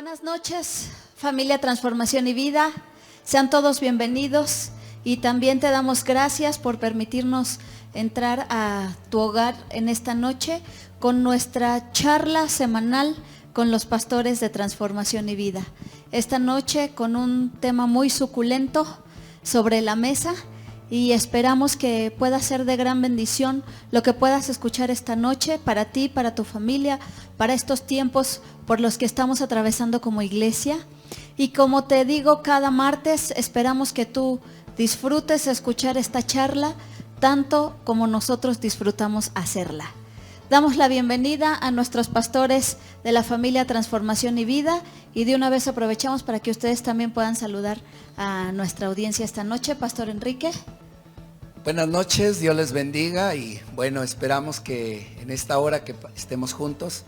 Buenas noches, familia Transformación y Vida. Sean todos bienvenidos y también te damos gracias por permitirnos entrar a tu hogar en esta noche con nuestra charla semanal con los pastores de Transformación y Vida. Esta noche con un tema muy suculento sobre la mesa y esperamos que pueda ser de gran bendición lo que puedas escuchar esta noche para ti, para tu familia, para estos tiempos por los que estamos atravesando como iglesia. Y como te digo, cada martes esperamos que tú disfrutes escuchar esta charla tanto como nosotros disfrutamos hacerla. Damos la bienvenida a nuestros pastores de la familia Transformación y Vida y de una vez aprovechamos para que ustedes también puedan saludar a nuestra audiencia esta noche. Pastor Enrique. Buenas noches, Dios les bendiga y bueno, esperamos que en esta hora que estemos juntos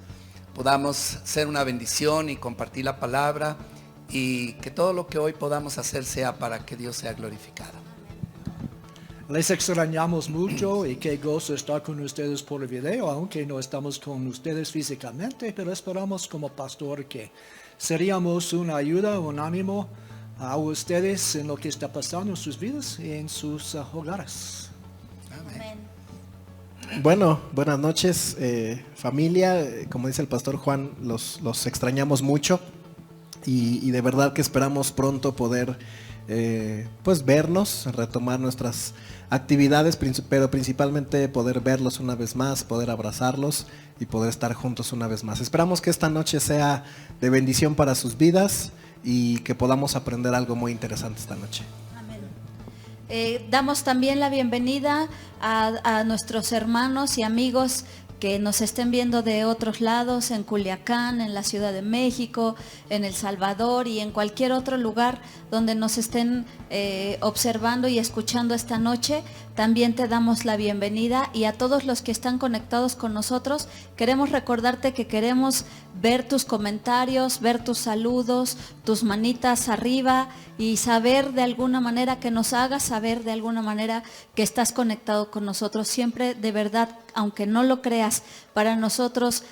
podamos ser una bendición y compartir la palabra y que todo lo que hoy podamos hacer sea para que Dios sea glorificado. Les extrañamos mucho y qué gozo estar con ustedes por el video, aunque no estamos con ustedes físicamente, pero esperamos como pastor que seríamos una ayuda, un ánimo a ustedes en lo que está pasando en sus vidas y en sus hogares. Amén. Bueno, buenas noches familia, como dice el pastor Juan, los extrañamos mucho y de verdad que esperamos pronto poder pues vernos, retomar nuestras actividades, pero principalmente poder verlos una vez más, poder abrazarlos y poder estar juntos una vez más. Esperamos que esta noche sea de bendición para sus vidas y que podamos aprender algo muy interesante esta noche. Amén. Damos también la bienvenida a nuestros hermanos y amigos que nos estén viendo de otros lados, en Culiacán, en la Ciudad de México, en El Salvador y en cualquier otro lugar donde nos estén observando y escuchando esta noche. También te damos la bienvenida y a todos los que están conectados con nosotros, queremos recordarte que queremos ver tus comentarios, ver tus saludos, tus manitas arriba y saber de alguna manera, que nos hagas saber de alguna manera que estás conectado con nosotros. Siempre de verdad, aunque no lo creas, para nosotros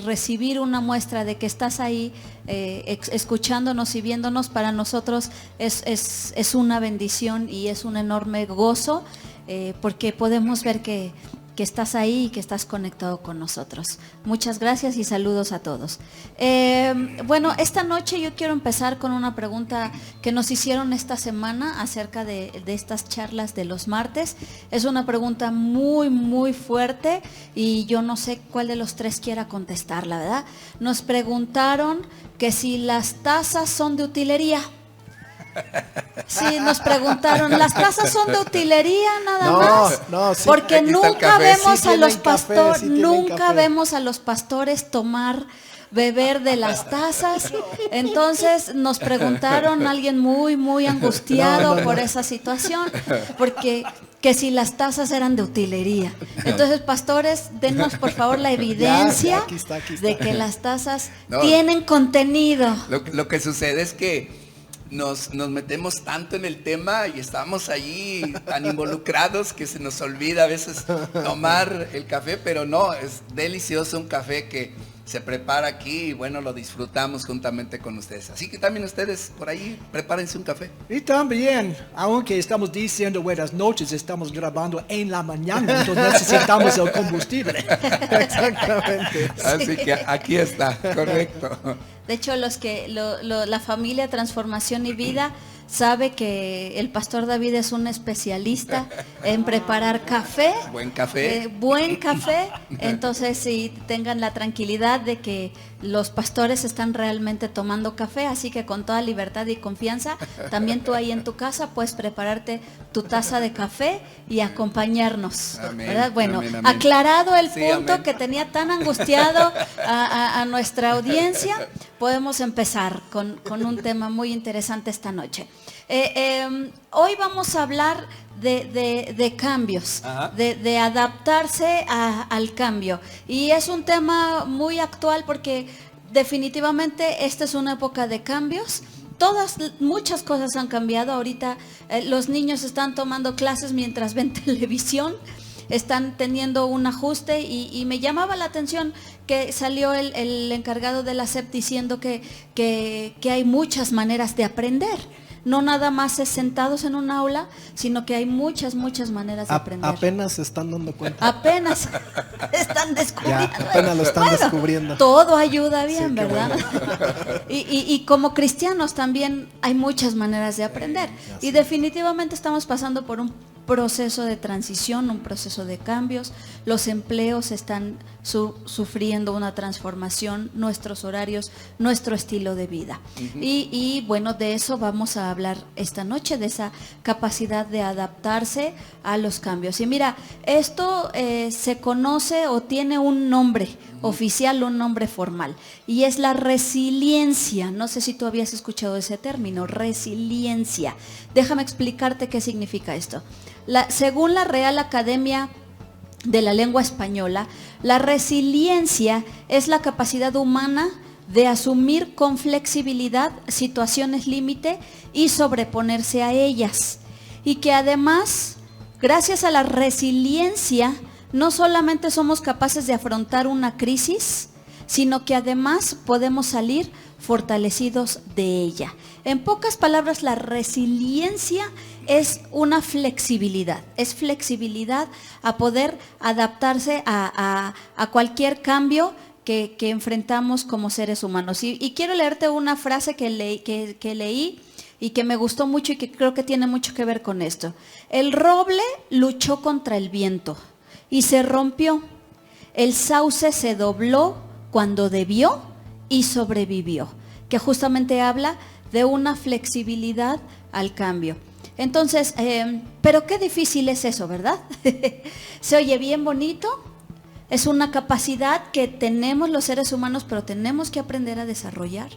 recibir una muestra de que estás ahí escuchándonos y viéndonos, para nosotros es una bendición y es un enorme gozo porque podemos ver que estás ahí y que estás conectado con nosotros. Muchas gracias y saludos a todos. Bueno, esta noche yo quiero empezar con una pregunta que nos hicieron esta semana acerca de estas charlas de los martes. Es una pregunta muy, muy fuerte y yo no sé cuál de los tres quiera contestarla, ¿verdad? Nos preguntaron que si las tazas son de utilería. Sí, nos preguntaron, ¿las tazas son de utilería nada más? No, sí, porque nunca vemos sí a los pastores, nunca vemos a los pastores beber de las tazas. Entonces nos preguntaron, alguien muy, muy angustiado por esa situación, porque que si las tazas eran de utilería. Entonces, pastores, denos por favor la evidencia aquí está. de que las tazas tienen contenido. Lo que sucede es que nos metemos tanto en el tema y estamos allí tan involucrados que se nos olvida a veces tomar el café, pero no, es delicioso un café que se prepara aquí y bueno, lo disfrutamos juntamente con ustedes. Así que también ustedes por ahí prepárense un café. Y también, aunque estamos diciendo buenas noches, estamos grabando en la mañana, entonces necesitamos el combustible. Exactamente. Así que aquí está, correcto. De hecho, la familia Transformación y Vida sabe que el pastor David es un especialista en preparar café. Buen café. Buen café. Entonces, sí, tengan la tranquilidad de que los pastores están realmente tomando café, así que con toda libertad y confianza, también tú ahí en tu casa puedes prepararte tu taza de café y acompañarnos. Amén, ¿Verdad? Bueno, amén, amén. aclarado el Sí, punto amén. que tenía tan angustiado a nuestra audiencia, podemos empezar con un tema muy interesante esta noche. Hoy vamos a hablar de cambios, de adaptarse al cambio. Y es un tema muy actual porque definitivamente esta es una época de cambios. Muchas cosas han cambiado. Ahorita los niños están tomando clases mientras ven televisión. están teniendo un ajuste y me llamaba la atención que salió el encargado de la SEP diciendo que hay muchas maneras de aprender. No nada más es sentados en un aula, sino que hay muchas maneras de aprender. Apenas se están dando cuenta. Apenas están descubriendo. Ya, apenas lo están descubriendo. Todo ayuda bien, Sí, qué ¿verdad? bueno. Y como cristianos también hay muchas maneras de aprender. Y definitivamente estamos pasando por un proceso de transición, un proceso de cambios. Los empleos están sufriendo una transformación, nuestros horarios, nuestro estilo de vida. Y bueno, de eso vamos a hablar esta noche, de esa capacidad de adaptarse a los cambios. Y mira, esto se conoce o tiene un nombre oficial, un nombre formal, y es la resiliencia. No sé si tú habías escuchado ese término, resiliencia. Déjame explicarte qué significa esto. Según la Real Academia de la Lengua Española, la resiliencia es la capacidad humana de asumir con flexibilidad situaciones límite y sobreponerse a ellas. Y que además, gracias a la resiliencia, no solamente somos capaces de afrontar una crisis, sino que además podemos salir fortalecidos de ella. En pocas palabras, la resiliencia es una flexibilidad, es flexibilidad a poder adaptarse a cualquier cambio que enfrentamos como seres humanos. Y quiero leerte una frase que leí y que me gustó mucho y que creo que tiene mucho que ver con esto. El roble luchó contra el viento y se rompió. El sauce se dobló cuando debió y sobrevivió. Que justamente habla de una flexibilidad al cambio. Entonces, pero qué difícil es eso, ¿verdad? Se oye bien bonito, es una capacidad que tenemos los seres humanos, pero tenemos que aprender a desarrollar.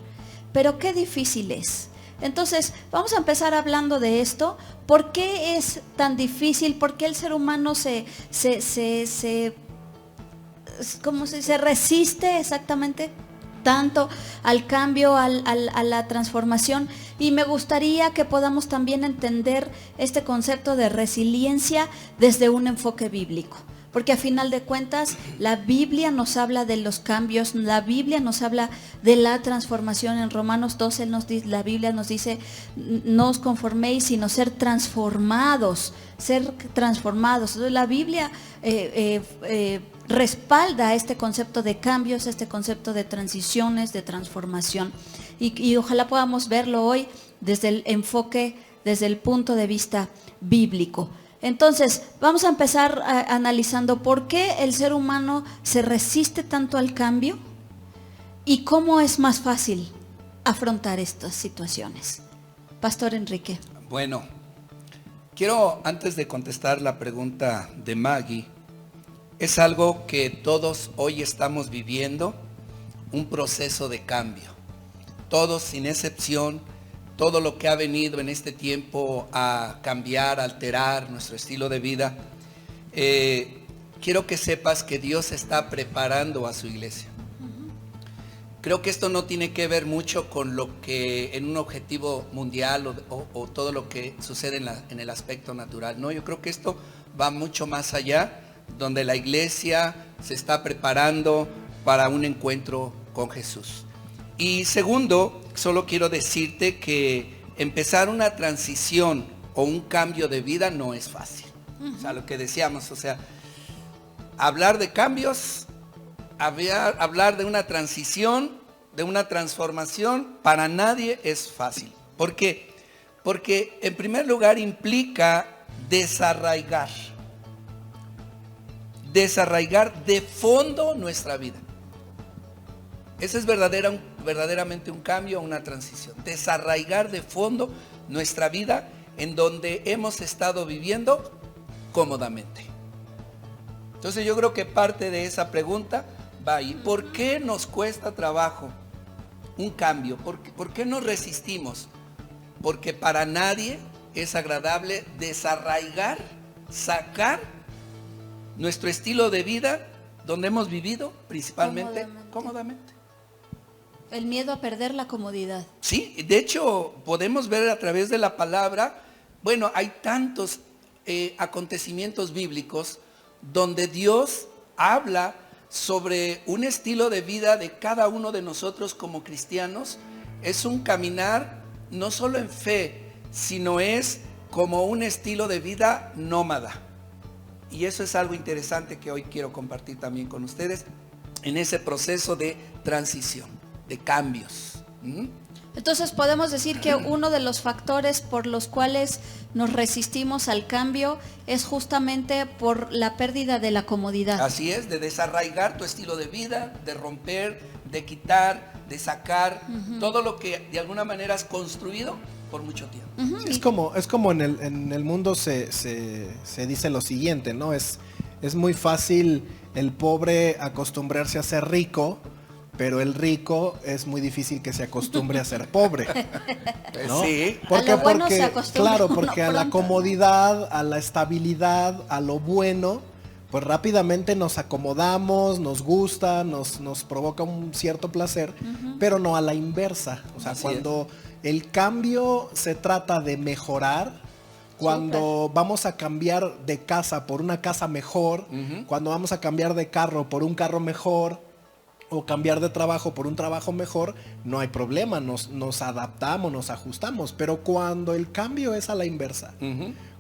Pero qué difícil es. Entonces, vamos a empezar hablando de esto. ¿Por qué es tan difícil? ¿Por qué el ser humano se resiste exactamente tanto al cambio, a la transformación? Y me gustaría que podamos también entender este concepto de resiliencia desde un enfoque bíblico, porque a final de cuentas la Biblia nos habla de los cambios, la Biblia nos habla de la transformación. En Romanos 12 la Biblia nos dice: no os conforméis, sino ser transformados. Entonces la Biblia respalda este concepto de cambios, este concepto de transiciones, de transformación, y ojalá podamos verlo hoy desde el enfoque, desde el punto de vista bíblico. Entonces, vamos a empezar analizando por qué el ser humano se resiste tanto al cambio y cómo es más fácil afrontar estas situaciones. Pastor Enrique. Bueno, quiero, antes de contestar la pregunta de Maggie, es algo que todos hoy estamos viviendo, un proceso de cambio. Todos, sin excepción, todo lo que ha venido en este tiempo a cambiar, a alterar nuestro estilo de vida. Quiero que sepas que Dios está preparando a su iglesia. Creo que esto no tiene que ver mucho con lo que en un objetivo mundial o todo lo que sucede en el aspecto natural. No, yo creo que esto va mucho más allá, donde la iglesia se está preparando para un encuentro con Jesús. Y segundo, solo quiero decirte que empezar una transición o un cambio de vida no es fácil. O sea, lo que decíamos, o sea, hablar de cambios, hablar de una transición, de una transformación, para nadie es fácil. ¿Por qué? Porque en primer lugar implica desarraigar de fondo nuestra vida. Ese es verdaderamente un cambio, una transición. Desarraigar de fondo nuestra vida en donde hemos estado viviendo cómodamente. Entonces yo creo que parte de esa pregunta va ahí. ¿Por qué nos cuesta trabajo un cambio? ¿Por qué nos resistimos? Porque para nadie es agradable desarraigar, sacar nuestro estilo de vida donde hemos vivido principalmente cómodamente. El miedo a perder la comodidad. Sí, de hecho podemos ver a través de la palabra, bueno, hay tantos acontecimientos bíblicos donde Dios habla sobre un estilo de vida de cada uno de nosotros como cristianos. Es un caminar no solo en fe, sino es como un estilo de vida nómada. Y eso es algo interesante que hoy quiero compartir también con ustedes en ese proceso de transición, de cambios. Entonces podemos decir que uno de los factores por los cuales nos resistimos al cambio es justamente por la pérdida de la comodidad. Así es, de desarraigar tu estilo de vida, de romper, de quitar, de sacar todo lo que de alguna manera has construido por mucho tiempo. Sí, es como en el mundo se dice lo siguiente, ¿no? Es muy fácil el pobre acostumbrarse a ser rico, pero el rico es muy difícil que se acostumbre a ser pobre, ¿no? Sí. ¿Por qué? A lo bueno Porque, se acostumbra claro, uno porque a la pronto. comodidad, a la estabilidad, a lo bueno, pues rápidamente nos acomodamos, nos gusta, nos provoca un cierto placer, pero no a la inversa. O sea, Así cuando el cambio se trata de mejorar, cuando vamos a cambiar de casa por una casa mejor, cuando vamos a cambiar de carro por un carro mejor, o cambiar de trabajo por un trabajo mejor, no hay problema, nos adaptamos, nos ajustamos. Pero cuando el cambio es a la inversa,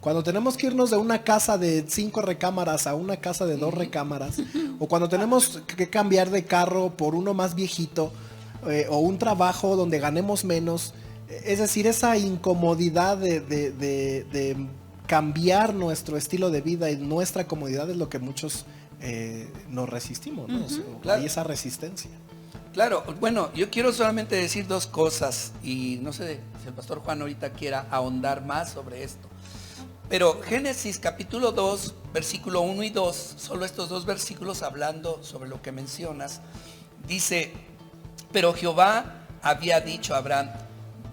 cuando tenemos que irnos de una casa de 5 recámaras a una casa de 2 recámaras, o cuando tenemos que cambiar de carro por uno más viejito, o un trabajo donde ganemos menos, es decir, esa incomodidad de cambiar nuestro estilo de vida y nuestra comodidad es lo que muchos nos resistimos, ¿no? O sea, Claro. hay esa resistencia. Claro, bueno, yo quiero solamente decir dos cosas y no sé si el pastor Juan ahorita quiera ahondar más sobre esto. Pero Génesis capítulo 2, versículo 1 y 2, solo estos dos versículos hablando sobre lo que mencionas, dice, pero Jehová había dicho a Abraham,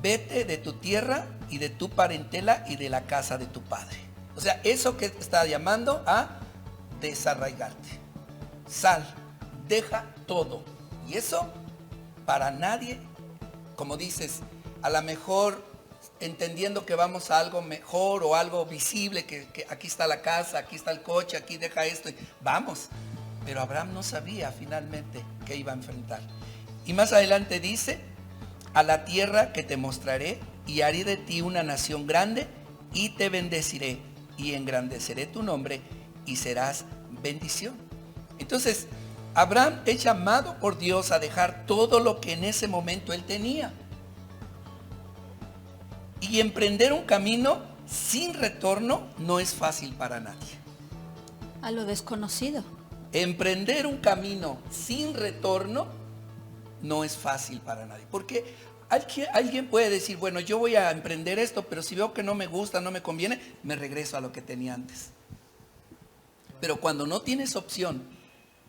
vete de tu tierra y de tu parentela y de la casa de tu padre. O sea, eso que está llamando a desarraigarte. Sal, deja todo. Y eso para nadie, como dices, a lo mejor entendiendo que vamos a algo mejor o algo visible, que aquí está la casa, aquí está el coche, aquí deja esto, vamos. Pero Abraham no sabía finalmente qué iba a enfrentar. Y más adelante dice, a la tierra que te mostraré y haré de ti una nación grande y te bendeciré y engrandeceré tu nombre y serás bendición. Entonces, Abraham es llamado por Dios a dejar todo lo que en ese momento él tenía y emprender un camino sin retorno no es fácil para nadie. A lo desconocido. Emprender un camino sin retorno no es fácil para nadie, porque alguien puede decir, bueno, yo voy a emprender esto, pero si veo que no me gusta, no me conviene, me regreso a lo que tenía antes. Pero cuando no tienes opción,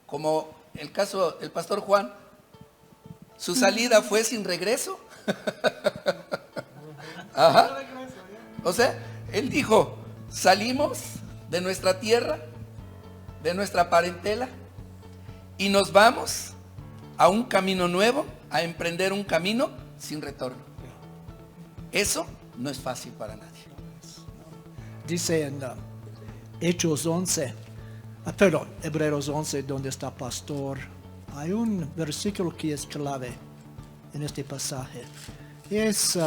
como el caso del pastor Juan, su salida fue sin regreso. Ajá. O sea, él dijo, salimos de nuestra tierra, de nuestra parentela, y nos vamos a un camino nuevo, a emprender un camino sin retorno. Eso no es fácil para nadie. Dice en Hechos 11, Hebreos 11, donde está pastor, hay un versículo que es clave en este pasaje. Es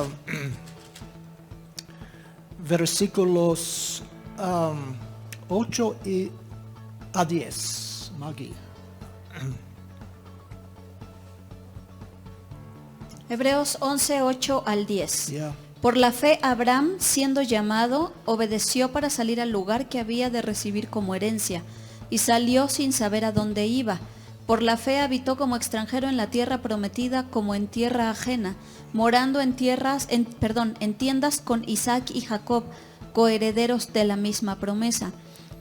versículos 8 a 10. Maggie. Hebreos 11, 8 al 10. Yeah. Por la fe Abraham, siendo llamado, obedeció para salir al lugar que había de recibir como herencia, y salió sin saber a dónde iba. Por la fe habitó como extranjero en la tierra prometida, como en tierra ajena, morando en tiendas con Isaac y Jacob, coherederos de la misma promesa,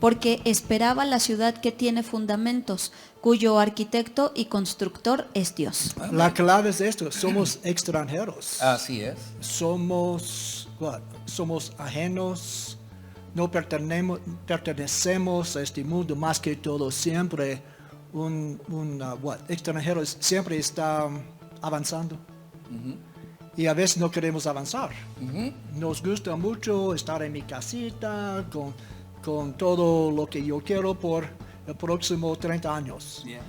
porque esperaba la ciudad que tiene fundamentos, cuyo arquitecto y constructor es Dios. La clave es esto, somos extranjeros. Así es. Somos ajenos, no pertenecemos a este mundo, más que todo siempre un extranjero siempre está avanzando. Y a veces no queremos avanzar. Nos gusta mucho estar en mi casita con con todo lo que yo quiero por el próximo 30 años. Yeah.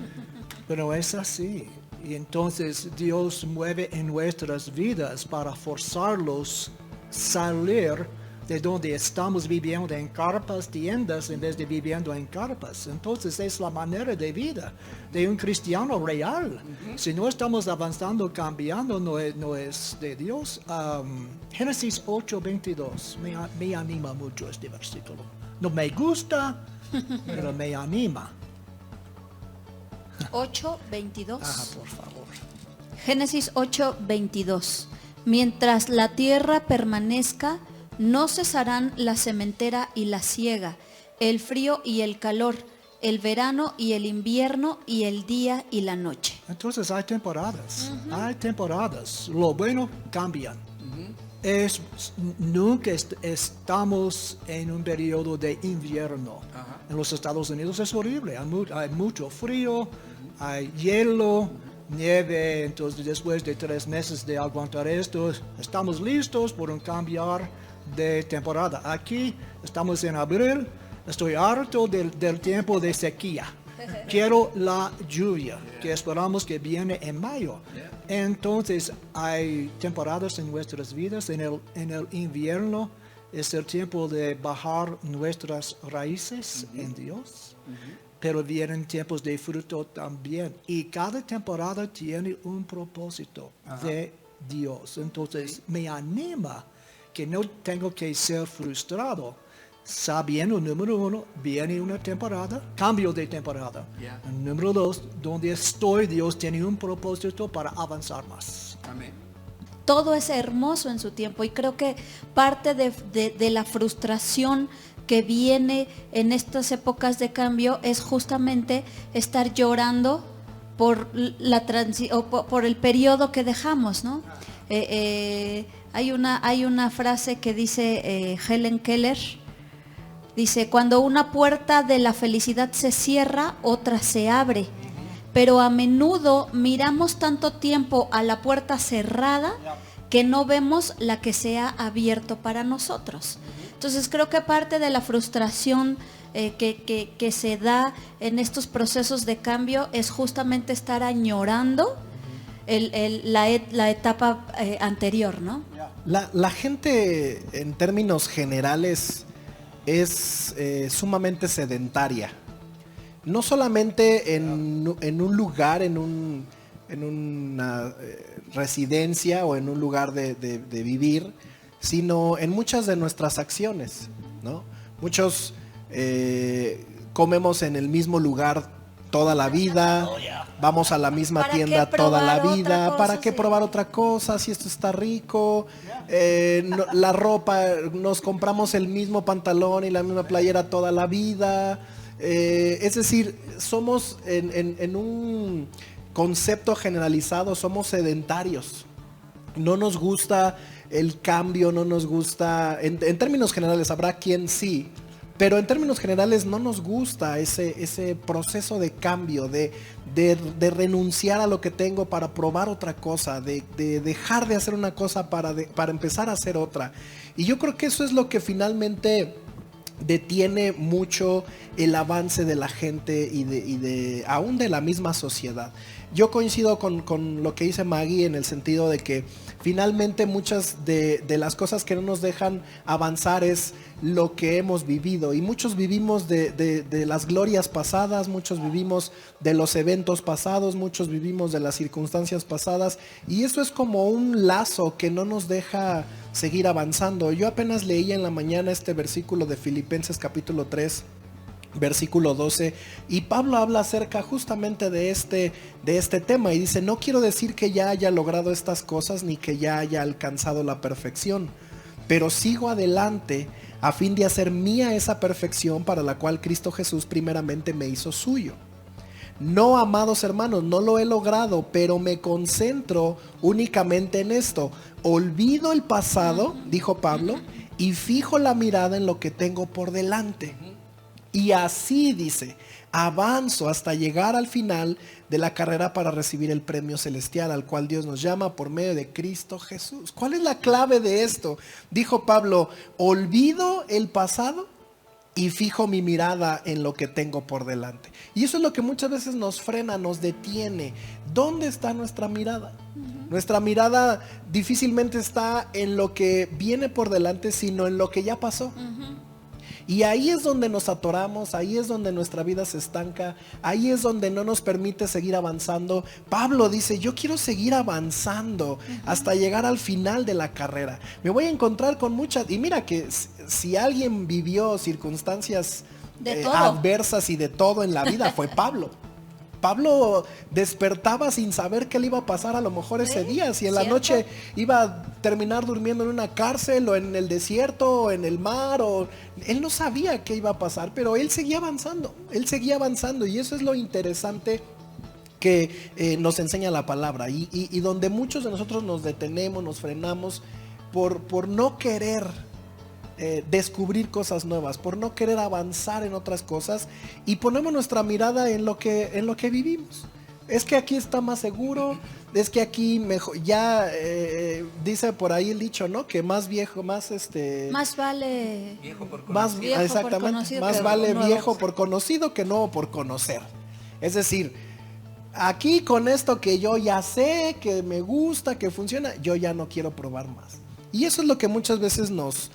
Pero es así. Y entonces Dios mueve en nuestras vidas para forzarlos a salir de donde estamos viviendo en carpas, tiendas, en vez de viviendo en carpas. Entonces es la manera de vida de un cristiano real. Si no estamos avanzando, cambiando, no es de Dios. Génesis 8:22 me anima mucho este versículo. No me gusta, pero me anima. 8:22. Ajá, por favor. Génesis 8:22. Mientras la tierra permanezca, no cesarán la sementera y la siega, el frío y el calor, el verano y el invierno y el día y la noche. Entonces hay temporadas, hay temporadas. Lo bueno cambian. Nunca estamos en un periodo de invierno. En los Estados Unidos es horrible, hay mucho frío, hay hielo, nieve. Entonces después de 3 meses de aguantar esto, estamos listos por un cambiar de temporada. Aquí estamos en abril, estoy harto del tiempo de sequía. Quiero la lluvia que esperamos que viene en mayo. Entonces hay temporadas en nuestras vidas. En el invierno es el tiempo de bajar nuestras raíces en Dios. Pero vienen tiempos de fruto también. Y cada temporada tiene un propósito de Dios. Entonces me anima que no tengo que ser frustrado, sabiendo, número 1, viene una temporada, cambio de temporada. Yeah. Número 2, donde estoy, Dios tiene un propósito para avanzar más. Amén. Todo es hermoso en su tiempo y creo que parte de la frustración que viene en estas épocas de cambio es justamente estar llorando por por el periodo que dejamos, ¿no? Hay una frase que dice Helen Keller, dice: cuando una puerta de la felicidad se cierra, otra se abre, pero a menudo miramos tanto tiempo a la puerta cerrada que no vemos la que se ha abierto para nosotros. Entonces creo que parte de la frustración que se da en estos procesos de cambio es justamente estar añorando la etapa anterior, ¿no? La gente, en términos generales, es sumamente sedentaria. No solamente en un lugar, en una residencia o en un lugar de vivir, sino en muchas de nuestras acciones, ¿no? Muchos comemos en el mismo lugar toda la vida, vamos a la misma tienda toda la vida. ¿Para qué probar otra cosa si esto está rico? La ropa, nos compramos el mismo pantalón y la misma playera toda la vida. Es decir, somos en un concepto generalizado, somos sedentarios. No nos gusta el cambio, no nos gusta, en términos generales habrá quien sí, pero en términos generales no nos gusta ese proceso de cambio, de renunciar a lo que tengo para probar otra cosa, de dejar de hacer una cosa para empezar a hacer otra. Y yo creo que eso es lo que finalmente detiene mucho el avance de la gente y aún de la misma sociedad. Yo coincido con lo que dice Maggie en el sentido de que finalmente muchas de las cosas que no nos dejan avanzar es lo que hemos vivido, y muchos vivimos de las glorias pasadas, muchos vivimos de los eventos pasados, muchos vivimos de las circunstancias pasadas, y eso es como un lazo que no nos deja seguir avanzando. Yo apenas leía en la mañana este versículo de Filipenses capítulo 3, versículo 12, y Pablo habla acerca justamente de este tema y dice: no quiero decir que ya haya logrado estas cosas ni que ya haya alcanzado la perfección, pero sigo adelante a fin de hacer mía esa perfección para la cual Cristo Jesús primeramente me hizo suyo. No, amados hermanos, no lo he logrado, pero me concentro únicamente en esto. Olvido el pasado, dijo Pablo, y fijo la mirada en lo que tengo por delante. Y así, dice, avanzo hasta llegar al final de la carrera para recibir el premio celestial al cual Dios nos llama por medio de Cristo Jesús. ¿Cuál es la clave de esto? Dijo Pablo: olvido el pasado y fijo mi mirada en lo que tengo por delante. Y eso es lo que muchas veces nos frena, nos detiene. ¿Dónde está nuestra mirada? Nuestra mirada difícilmente está en lo que viene por delante, sino en lo que ya pasó. Y ahí es donde nos atoramos, ahí es donde nuestra vida se estanca, ahí es donde no nos permite seguir avanzando. Pablo dice, yo quiero seguir avanzando hasta llegar al final de la carrera. Me voy a encontrar con muchas, y mira que si alguien vivió circunstancias adversas y de todo en la vida, fue Pablo. Pablo despertaba sin saber qué le iba a pasar a lo mejor ese día, si en la noche iba a terminar durmiendo en una cárcel o en el desierto o en el mar, o él no sabía qué iba a pasar, pero él seguía avanzando y eso es lo interesante que nos enseña la palabra y donde muchos de nosotros nos detenemos, nos frenamos por no querer descubrir cosas nuevas, por no querer avanzar en otras cosas y ponemos nuestra mirada en lo que vivimos. Es que aquí está más seguro, es que aquí mejor, ya dice por ahí el dicho, ¿no? Que más viejo, más vale viejo por más conocido. viejo exactamente, por conocido más que vale nuevo. viejo por conocido que nuevo por conocer. Es decir, aquí con esto que yo ya sé, que me gusta, que funciona, yo ya no quiero probar más. Y eso es lo que muchas veces nos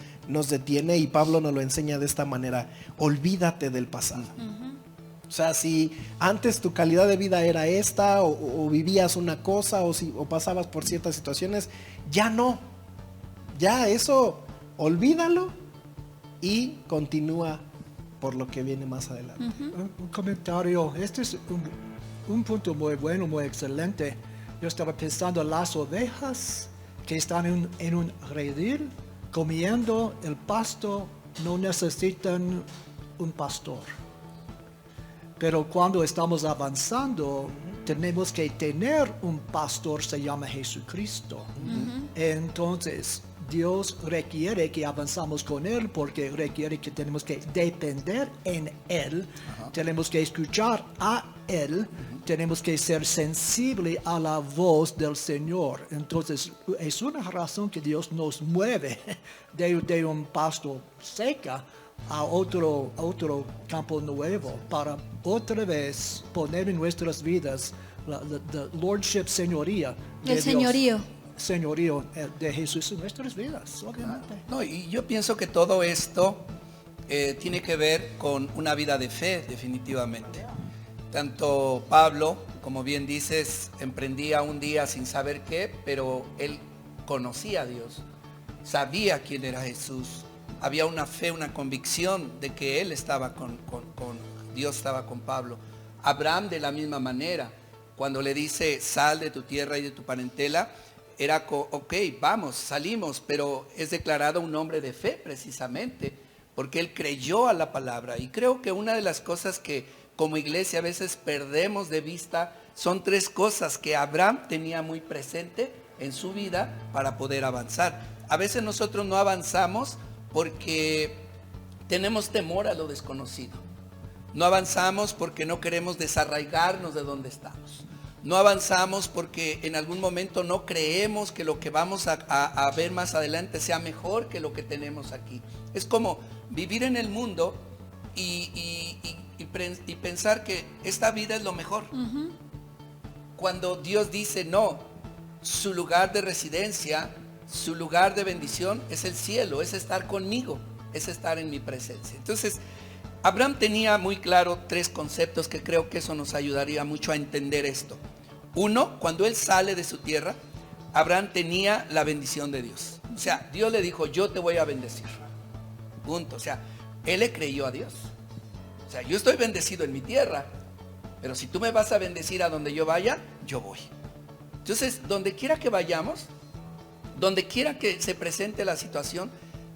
detiene, y Pablo nos lo enseña de esta manera: olvídate del pasado. O sea, si antes tu calidad de vida era esta, o vivías una cosa, o pasabas por ciertas situaciones, ya no. Ya eso, olvídalo y continúa por lo que viene más adelante. Un comentario, este es un punto muy bueno, muy excelente. Yo estaba pensando en las ovejas que están en un redil comiendo el pasto, no necesitan un pastor. Pero cuando estamos avanzando, tenemos que tener un pastor, se llama Jesucristo. Entonces, Dios requiere que avanzamos con Él porque requiere que tenemos que depender en Él, tenemos que escuchar a Él, tenemos que ser sensibles a la voz del Señor. Entonces, es una razón que Dios nos mueve de un pasto seca a otro campo nuevo para otra vez poner en nuestras vidas la lordship, señoría de el Dios. Señorío de Jesús en nuestras vidas, obviamente. No, y yo pienso que todo esto tiene que ver con una vida de fe, definitivamente. Tanto Pablo, como bien dices, emprendía un día sin saber qué, pero él conocía a Dios, sabía quién era Jesús, había una fe, una convicción de que él estaba con Dios, estaba con Pablo. Abraham de la misma manera, cuando le dice, sal de tu tierra y de tu parentela, era, ok, vamos, salimos, pero es declarado un hombre de fe precisamente, porque él creyó a la palabra. Y creo que una de las cosas que como iglesia a veces perdemos de vista son tres cosas que Abraham tenía muy presente en su vida para poder avanzar. A veces nosotros no avanzamos porque tenemos temor a lo desconocido. No avanzamos porque no queremos desarraigarnos de donde estamos. No avanzamos porque en algún momento no creemos que lo que vamos a ver más adelante sea mejor que lo que tenemos aquí. Es como vivir en el mundo y pensar que esta vida es lo mejor. Cuando Dios dice no, su lugar de residencia, su lugar de bendición es el cielo, es estar conmigo, es estar en mi presencia. Entonces, Abraham tenía muy claro tres conceptos que creo que eso nos ayudaría mucho a entender esto. Uno, cuando él sale de su tierra, Abraham tenía la bendición de Dios. O sea, Dios le dijo, yo te voy a bendecir. Punto. O sea, él le creyó a Dios. O sea, yo estoy bendecido en mi tierra, pero si tú me vas a bendecir a donde yo vaya, yo voy. Entonces, donde quiera que vayamos, donde quiera que se presente la situación,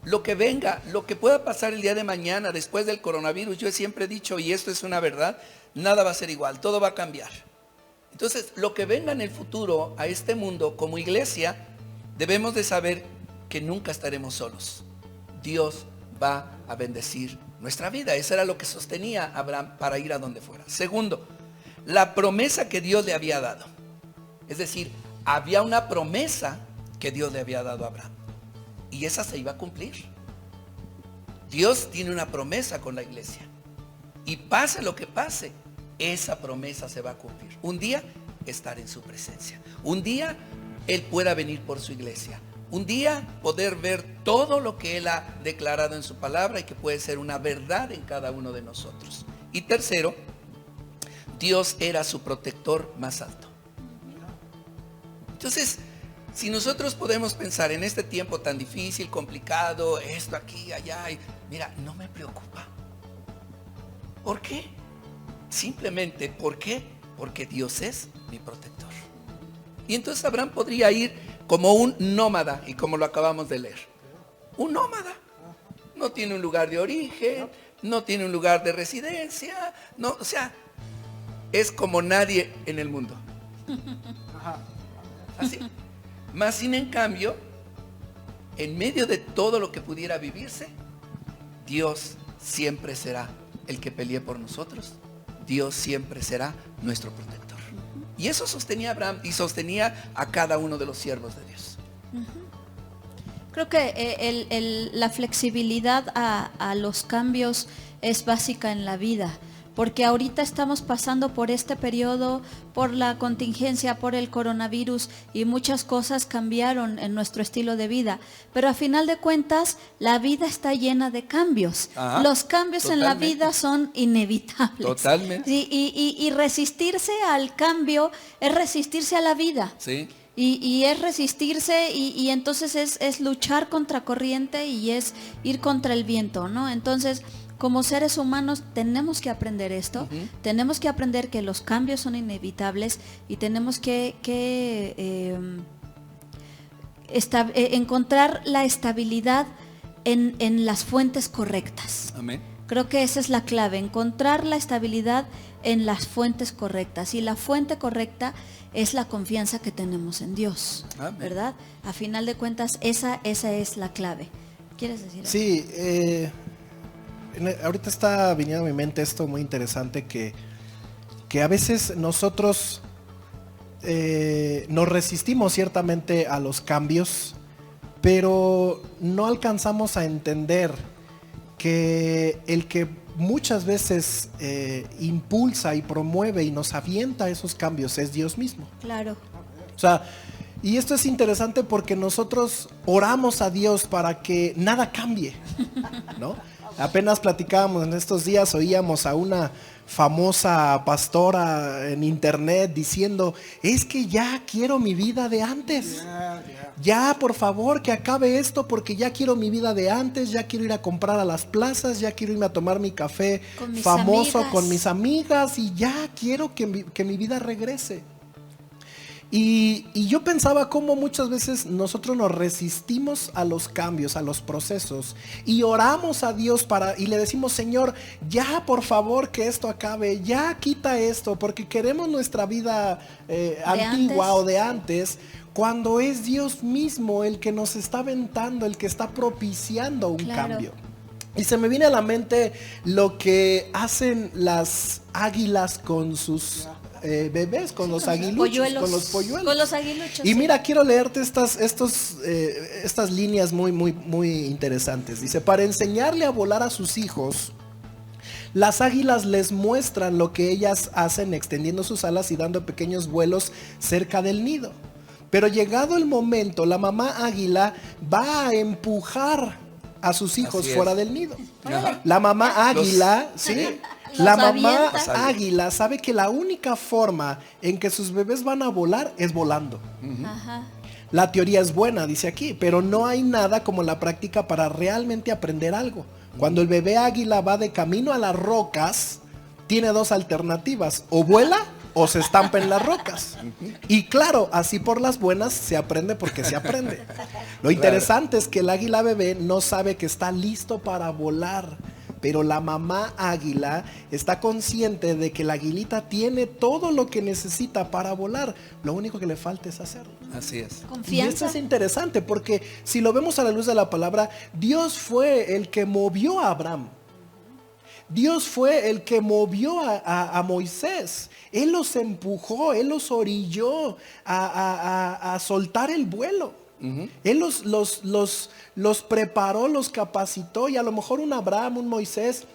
lo que venga, lo que pueda pasar el día de mañana, después del coronavirus, yo siempre he dicho, y esto es una verdad, nada va a ser igual, todo va a cambiar. Entonces, lo que venga en el futuro a este mundo como iglesia, debemos de saber que nunca estaremos solos. Dios va a bendecir nuestra vida. Eso era lo que sostenía Abraham para ir a donde fuera. Segundo, la promesa que Dios le había dado. Es decir, había una promesa que Dios le había dado a Abraham. Y esa se iba a cumplir. Dios tiene una promesa con la iglesia. Y pase lo que pase, esa promesa se va a cumplir. Un día estar en su presencia. Un día Él pueda venir por su iglesia. Un día poder ver todo lo que Él ha declarado en su palabra y que puede ser una verdad en cada uno de nosotros. Y tercero, Dios era su protector más alto. Entonces, si nosotros podemos pensar en este tiempo tan difícil, complicado, esto aquí, allá, mira, no me preocupa. ¿Por qué? Simplemente, ¿por qué? Porque Dios es mi protector. Y entonces Abraham podría ir como un nómada, y como lo acabamos de leer. Un nómada. No tiene un lugar de origen, no tiene un lugar de residencia, no, o sea, es como nadie en el mundo. Así. Más sin en cambio, en medio de todo lo que pudiera vivirse, Dios siempre será el que pelee por nosotros. Dios siempre será nuestro protector. Y eso sostenía a Abraham y sostenía a cada uno de los siervos de Dios. Creo que la flexibilidad a los cambios es básica en la vida, porque ahorita estamos pasando por este periodo, por la contingencia, por el coronavirus, y muchas cosas cambiaron en nuestro estilo de vida, pero a final de cuentas la vida está llena de cambios. Ajá, los cambios totalmente. en la vida son inevitables. Totalmente. Y resistirse al cambio es resistirse a la vida. Sí. Y es resistirse y entonces es luchar contra corriente y es ir contra el viento, ¿no? Entonces, como seres humanos tenemos que aprender esto, tenemos que aprender que los cambios son inevitables y tenemos que encontrar la estabilidad en las fuentes correctas. Amén. Creo que esa es la clave, encontrar la estabilidad en las fuentes correctas. Y la fuente correcta es la confianza que tenemos en Dios, Amén. ¿verdad? A final de cuentas, esa es la clave. ¿Quieres decir algo? Sí, ahorita está viniendo a mi mente esto muy interesante que a veces nosotros nos resistimos ciertamente a los cambios, pero no alcanzamos a entender que el que muchas veces impulsa y promueve y nos avienta esos cambios es Dios mismo. Claro. O sea, y esto es interesante porque nosotros oramos a Dios para que nada cambie, ¿no? Apenas platicábamos en estos días, oíamos a una famosa pastora en internet diciendo, es que ya quiero mi vida de antes. Ya, por favor, que acabe esto porque ya quiero mi vida de antes, ya quiero ir a comprar a las plazas, ya quiero irme a tomar mi café con mis famoso amigas. Con mis amigas y ya quiero que mi vida regrese. Y yo pensaba cómo muchas veces nosotros nos resistimos a los cambios, a los procesos, y oramos a Dios y le decimos, Señor, ya por favor que esto acabe, ya quita esto, porque queremos nuestra vida antigua antes. o de antes, cuando es Dios mismo el que nos está aventando, el que está propiciando un cambio. Y se me viene a la mente lo que hacen las águilas con sus bebés, con los aguiluchos, con los polluelos. Con los aguiluchos. Y mira, quiero leerte estas líneas muy, muy, muy interesantes. Dice, para enseñarle a volar a sus hijos, las águilas les muestran lo que ellas hacen extendiendo sus alas y dando pequeños vuelos cerca del nido. Pero llegado el momento, la mamá águila va a empujar a sus hijos fuera del nido. Ajá. La mamá águila, ¿sí? La mamá avienta. águila sabe que la única forma en que sus bebés van a volar es volando. Ajá. La teoría es buena, dice aquí, pero no hay nada como la práctica para realmente aprender algo. Cuando el bebé águila va de camino a las rocas, tiene dos alternativas, o vuela o se estampa en las rocas. Y claro, así por las buenas se aprende porque se aprende. Lo interesante es que el águila bebé no sabe que está listo para volar. Pero la mamá águila está consciente de que la aguilita tiene todo lo que necesita para volar. Lo único que le falta es hacerlo. Así es. Confianza. Y esto es interesante porque si lo vemos a la luz de la palabra, Dios fue el que movió a Abraham. Dios fue el que movió a Moisés. Él los empujó, Él los orilló a soltar el vuelo. Él los preparó, los capacitó, y a lo mejor un Abraham, un Moisés,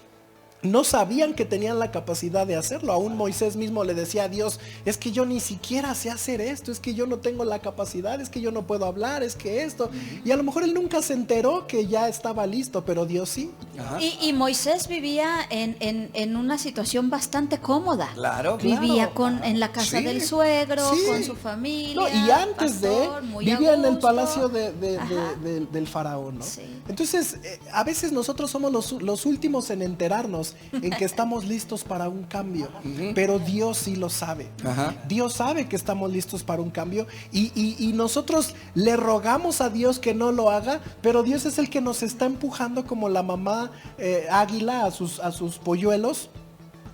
no sabían que tenían la capacidad de hacerlo. Aún Moisés mismo le decía a Dios, es que yo ni siquiera sé hacer esto, es que yo no tengo la capacidad, es que yo no puedo hablar, es que esto. Y a lo mejor él nunca se enteró que ya estaba listo, pero Dios sí. Y Moisés vivía en una situación bastante cómoda. Claro. Vivía en la casa Sí. del suegro, Sí. con su familia. No, y antes pastor, muy vivía a en el gusto. palacio Ajá. del faraón, ¿no? Sí. Entonces, a veces nosotros somos los últimos en enterarnos en que estamos listos para un cambio, pero Dios sí lo sabe. Ajá. Dios sabe que estamos listos para un cambio, y nosotros le rogamos a Dios que no lo haga, pero Dios es el que nos está empujando como la mamá águila a sus polluelos,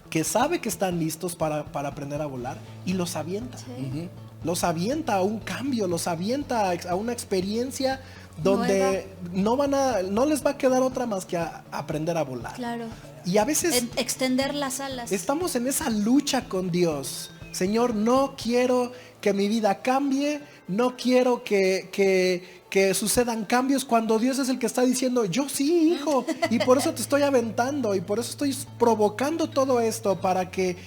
que sabe que están listos para aprender a volar, y los avienta. Sí. Los avienta a un cambio, los avienta a una experiencia donde no les va a quedar otra más que aprender a volar. Claro. Y a veces Extender las alas. estamos en esa lucha con Dios. Señor, no quiero que mi vida cambie, no quiero que sucedan cambios, cuando Dios es el que está diciendo, yo sí, hijo, y por eso te estoy aventando, y por eso estoy provocando todo esto, para que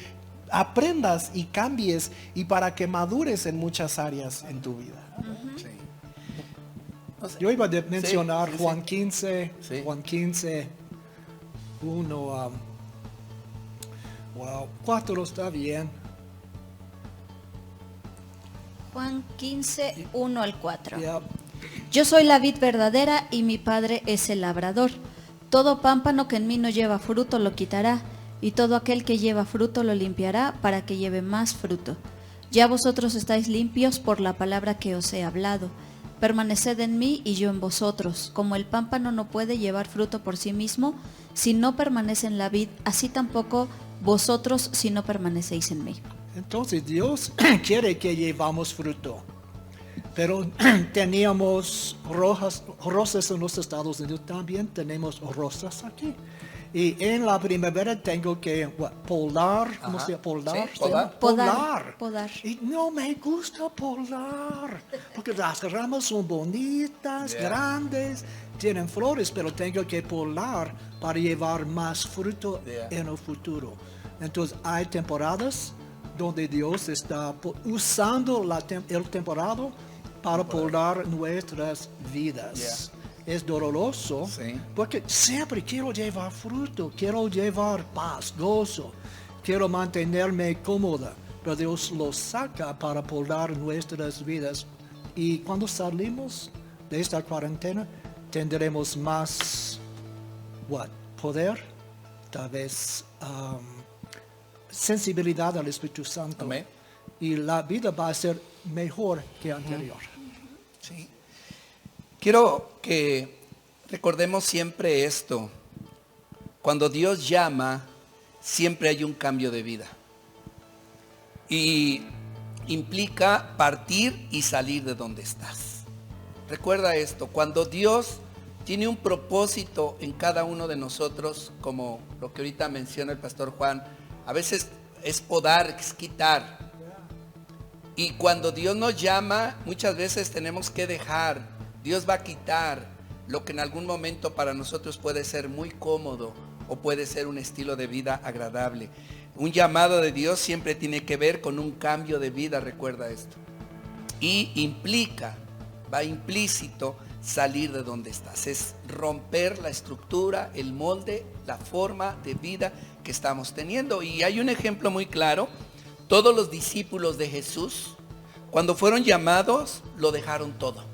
aprendas y cambies, y para que madures en muchas áreas en tu vida. Sí. No sé. Yo iba a mencionar Sí, sí, Juan sí. 15, Sí. Juan 15, 1, 4 está bien. Juan 15, 1 al 4. Yeah. Yo soy la vid verdadera y mi padre es el labrador. Todo pámpano que en mí no lleva fruto lo quitará, y todo aquel que lleva fruto lo limpiará para que lleve más fruto. Ya vosotros estáis limpios por la palabra que os he hablado. Permaneced en mí y yo en vosotros. Como el pámpano no puede llevar fruto por sí mismo, si no permanece en la vid, así tampoco vosotros si no permanecéis en mí. Entonces Dios quiere que llevamos fruto. Pero teníamos rosas en los Estados Unidos, también tenemos rosas aquí. Y en la primavera tengo que podar, ¿cómo se llama? Podar. Sí, ¿se llama? podar. Podar. Y no me gusta podar, porque las ramas son bonitas, Yeah. grandes, tienen flores, pero tengo que podar para llevar más fruto Yeah. en el futuro. Entonces hay temporadas donde Dios está usando el temporada para podar nuestras vidas. Es doloroso, Sí. porque siempre quiero llevar fruto, quiero llevar paz, gozo, quiero mantenerme cómoda, pero Dios lo saca para podar nuestras vidas. Y cuando salimos de esta cuarentena, tendremos más poder, tal vez sensibilidad al Espíritu Santo. Amén. Y la vida va a ser mejor que anterior. Sí. Quiero que recordemos siempre esto. Cuando Dios llama, siempre hay un cambio de vida. Y implica partir y salir de donde estás. Recuerda esto, cuando Dios tiene un propósito en cada uno de nosotros, como lo que ahorita menciona el pastor Juan, a veces es podar, es quitar. Y cuando Dios nos llama, muchas veces tenemos que dejar. Dios va a quitar lo que en algún momento para nosotros puede ser muy cómodo o puede ser un estilo de vida agradable. Un llamado de Dios siempre tiene que ver con un cambio de vida, recuerda esto. Y implica, va implícito, salir de donde estás. Es romper la estructura, el molde, la forma de vida que estamos teniendo. Y hay un ejemplo muy claro. Todos los discípulos de Jesús, cuando fueron llamados, lo dejaron todo.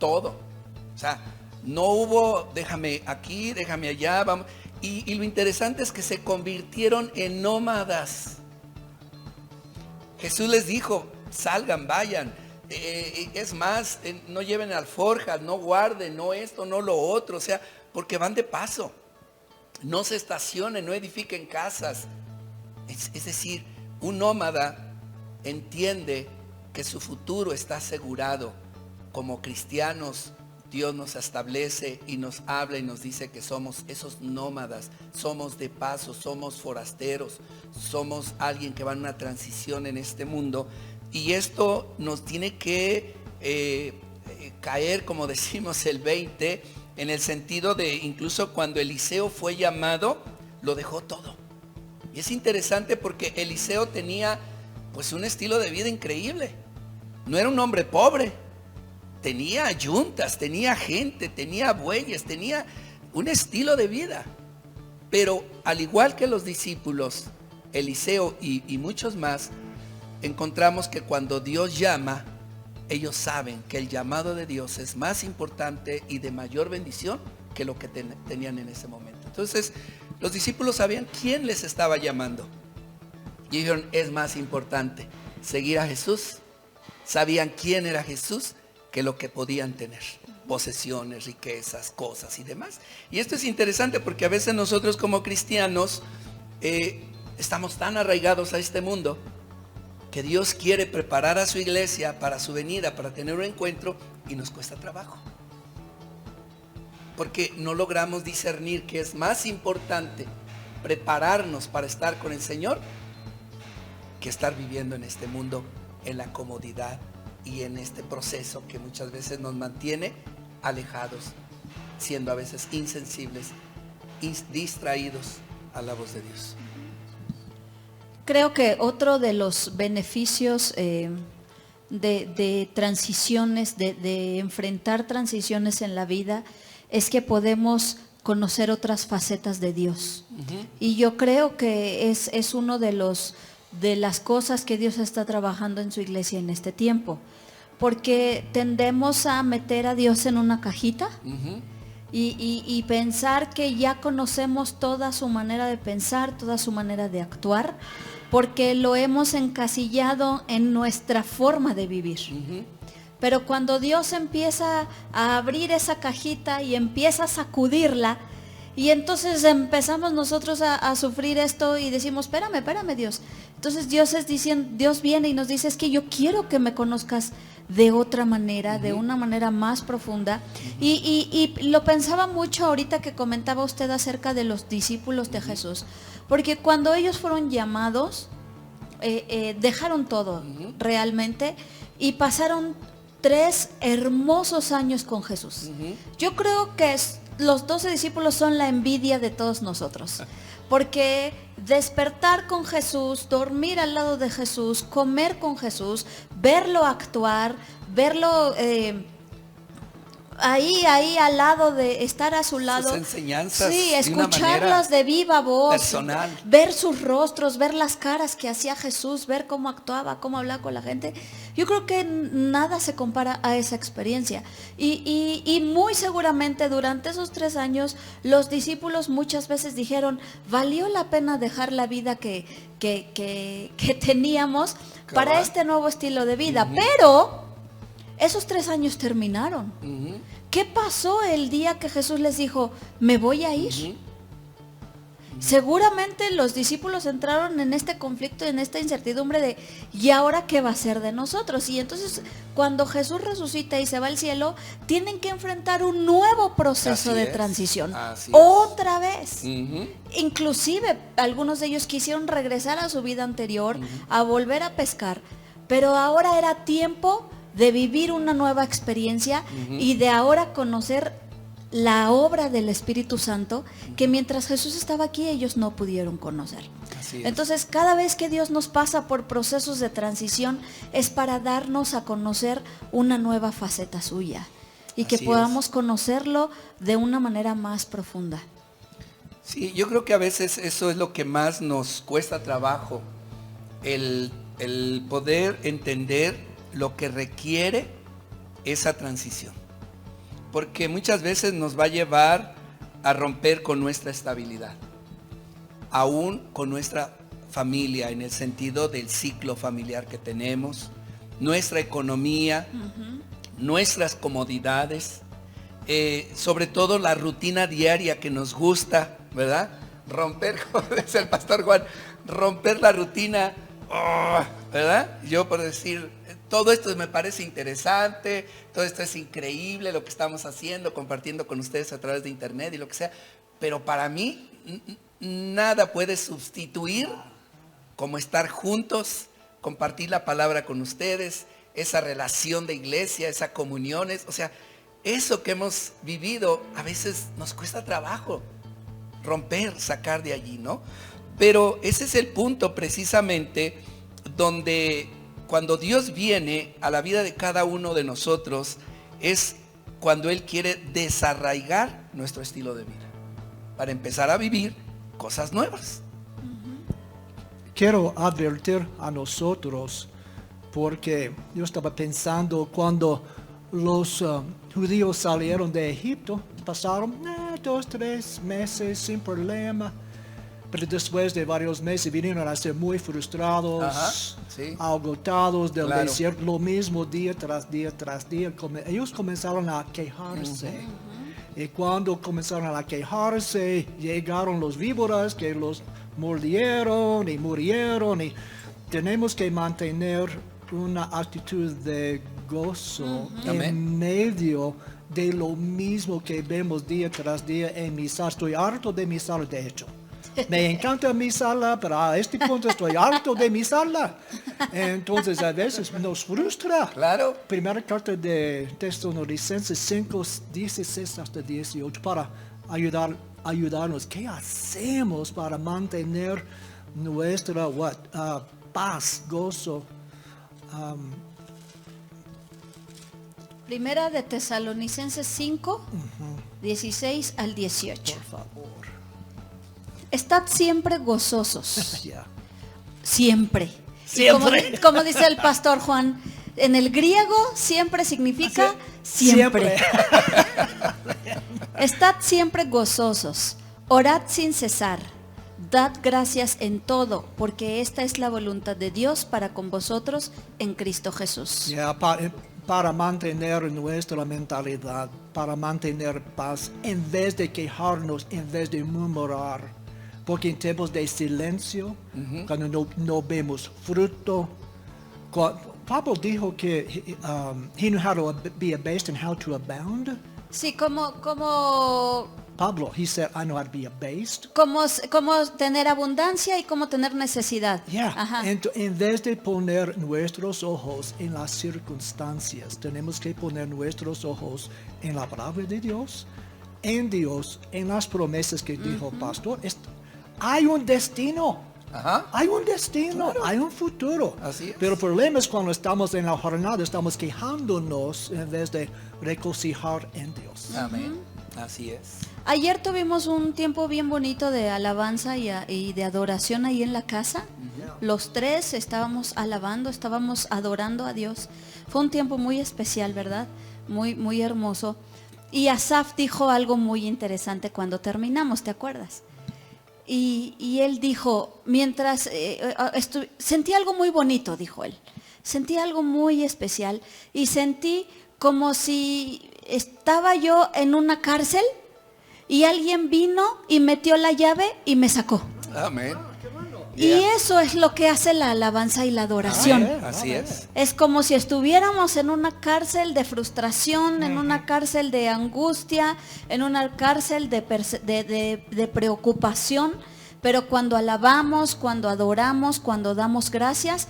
Todo. O sea, no hubo, déjame aquí, déjame allá, vamos. Y lo interesante es que se convirtieron en nómadas. Jesús les dijo, salgan, vayan. Es más, no lleven alforjas, no guarden, no esto, no lo otro. O sea, porque van de paso. No se estacionen, no edifiquen casas. Es decir, un nómada entiende que su futuro está asegurado. Como cristianos, Dios nos establece y nos habla y nos dice que somos esos nómadas, somos de paso, somos forasteros, somos alguien que va en una transición en este mundo. Y esto nos tiene que caer, como decimos, el 20, en el sentido de incluso cuando Eliseo fue llamado, lo dejó todo. Y es interesante porque Eliseo tenía pues un estilo de vida increíble. No era un hombre pobre, tenía yuntas, tenía gente, tenía bueyes, tenía un estilo de vida. Pero al igual que los discípulos, Eliseo y muchos más, encontramos que cuando Dios llama, ellos saben que el llamado de Dios es más importante y de mayor bendición que lo que tenían en ese momento. Entonces, los discípulos sabían quién les estaba llamando. Y dijeron, es más importante seguir a Jesús. Sabían quién era Jesús que lo que podían tener. Posesiones, riquezas, cosas y demás. Y esto es interesante porque a veces nosotros como cristianos estamos tan arraigados a este mundo que Dios quiere preparar a su iglesia para su venida, para tener un encuentro, y nos cuesta trabajo. Porque no logramos discernir que es más importante prepararnos para estar con el Señor que estar viviendo en este mundo en la comodidad y en este proceso que muchas veces nos mantiene alejados, siendo a veces insensibles, distraídos a la voz de Dios. Creo que otro de los beneficios de transiciones, de enfrentar transiciones en la vida, es que podemos conocer otras facetas de Dios. Uh-huh. Y yo creo que es uno de las cosas que Dios está trabajando en su iglesia en este tiempo. Porque tendemos a meter a Dios en una cajita. Uh-huh. Y pensar que ya conocemos toda su manera de pensar, toda su manera de actuar, porque lo hemos encasillado en nuestra forma de vivir. Uh-huh. Pero cuando Dios empieza a abrir esa cajita y empieza a sacudirla, y entonces empezamos nosotros a sufrir esto y decimos, espérame Dios. Entonces Dios viene y nos dice, es que yo quiero que me conozcas de otra manera, uh-huh, de una manera más profunda. Uh-huh. Y lo pensaba mucho ahorita que comentaba usted acerca de los discípulos de uh-huh Jesús, porque cuando ellos fueron llamados, dejaron todo, uh-huh, realmente, y pasaron 3 hermosos años con Jesús. Uh-huh. Yo creo que los 12 discípulos son la envidia de todos nosotros, porque despertar con Jesús, dormir al lado de Jesús, comer con Jesús, verlo actuar, verlo ahí al lado, de estar a su lado, sus enseñanzas, sí, escucharlas de viva voz, personal, ver sus rostros, ver las caras que hacía Jesús, ver cómo actuaba, cómo hablaba con la gente. Yo creo que nada se compara a esa experiencia. Y muy seguramente durante esos 3 años los discípulos muchas veces dijeron, valió la pena dejar la vida que teníamos para este nuevo estilo de vida. Uh-huh. Pero esos 3 años terminaron. Uh-huh. ¿Qué pasó el día que Jesús les dijo, me voy a ir? Uh-huh. Seguramente los discípulos entraron en este conflicto, en esta incertidumbre de, ¿y ahora qué va a ser de nosotros? Y entonces, cuando Jesús resucita y se va al cielo, tienen que enfrentar un nuevo proceso de transición. Otra vez. Uh-huh. Inclusive, algunos de ellos quisieron regresar a su vida anterior, uh-huh, a volver a pescar, pero ahora era tiempo de vivir una nueva experiencia, uh-huh, y de ahora conocer la obra del Espíritu Santo, que mientras Jesús estaba aquí ellos no pudieron conocer. Entonces, cada vez que Dios nos pasa por procesos de transición es para darnos a conocer una nueva faceta suya y que podamos conocerlo de una manera más profunda. Sí, yo creo que a veces eso es lo que más nos cuesta trabajo, el poder entender lo que requiere esa transición, porque muchas veces nos va a llevar a romper con nuestra estabilidad, aún con nuestra familia, en el sentido del ciclo familiar que tenemos, nuestra economía, uh-huh, nuestras comodidades, sobre todo la rutina diaria que nos gusta, ¿verdad? Romper, como dice el pastor Juan, romper la rutina, ¿verdad? Yo por decir, todo esto me parece interesante, todo esto es increíble lo que estamos haciendo, compartiendo con ustedes a través de internet y lo que sea, pero para mí nada puede sustituir como estar juntos, compartir la palabra con ustedes, esa relación de iglesia, esa comunión, o sea, eso que hemos vivido a veces nos cuesta trabajo romper, sacar de allí, ¿no? Pero ese es el punto precisamente donde cuando Dios viene a la vida de cada uno de nosotros es cuando Él quiere desarraigar nuestro estilo de vida para empezar a vivir cosas nuevas. Quiero advertir a nosotros, porque yo estaba pensando cuando los judíos salieron de Egipto, pasaron 2, 3 meses sin problema, pero después de varios meses vinieron a ser muy frustrados, Ajá, sí. agotados del Claro. desierto, lo mismo día tras día tras día. Ellos comenzaron a quejarse. Y cuando comenzaron a quejarse, llegaron los víboras que los mordieron y murieron. Y tenemos que mantener una actitud de gozo Amén. en medio de lo mismo que vemos día tras día en mi sala. Estoy harto de mi sala, de hecho. Me encanta mi sala, pero a este punto estoy harto de mi sala. Entonces a veces nos frustra. Claro. Primera carta de Tesalonicenses 5, 16 hasta 18, para ayudarnos. ¿Qué hacemos para mantener nuestra paz, gozo? Primera de Tesalonicenses 5, 16 al 18. Por favor. Estad siempre gozosos. Ya. Siempre. Siempre. Y como dice el pastor Juan, en el griego siempre significa siempre. Estad siempre gozosos, orad sin cesar, dad gracias en todo, porque esta es la voluntad de Dios para con vosotros en Cristo Jesús. Ya, para mantener nuestra mentalidad, para mantener paz, en vez de quejarnos, en vez de murmurar. Porque en tiempos de silencio, cuando no vemos fruto, Pablo dijo que he knew how to be abased and how to abound. Sí, como Pablo, he said, I know how to be abased. cómo tener abundancia y cómo tener necesidad. Yeah. Ajá. En vez de poner nuestros ojos en las circunstancias, tenemos que poner nuestros ojos en la palabra de Dios, en las promesas que dijo el pastor. Hay un destino. Ajá. Hay un destino, hay un futuro. Así es. Pero el problema es cuando estamos en la jornada, estamos quejándonos en vez de regocijar en Dios. Amén. Así es. Ayer tuvimos un tiempo bien bonito de alabanza y de adoración ahí en la casa. Los tres estábamos alabando, estábamos adorando a Dios. Fue un tiempo muy especial, ¿verdad? Muy, muy hermoso. Y Asaf dijo algo muy interesante cuando terminamos, ¿te acuerdas? Y él dijo, mientras sentí algo muy bonito, dijo él. Sentí algo muy especial y sentí como si estaba yo en una cárcel y alguien vino y metió la llave y me sacó. Amén. Y eso es lo que hace la alabanza y la adoración. Así es. Es como si estuviéramos en una cárcel de frustración, en una cárcel de angustia, en una cárcel de preocupación. Pero cuando alabamos, cuando adoramos, cuando damos gracias,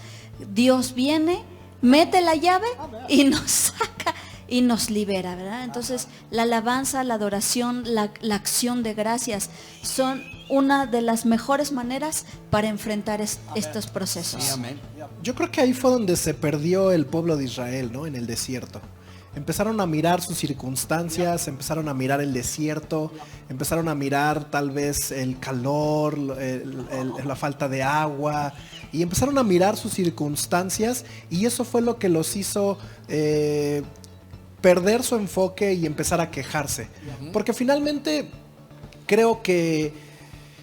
Dios viene, mete la llave y nos saca y nos libera, ¿verdad? Entonces, la alabanza, la adoración, la acción de gracias son una de las mejores maneras para enfrentar estos procesos. Sí, amén. Yo creo que ahí fue donde se perdió el pueblo de Israel, ¿no? En el desierto. Empezaron a mirar sus circunstancias, empezaron a mirar el desierto, empezaron a mirar tal vez el calor, la falta de agua, y empezaron a mirar sus circunstancias, y eso fue lo que los hizo perder su enfoque y empezar a quejarse. Porque finalmente creo que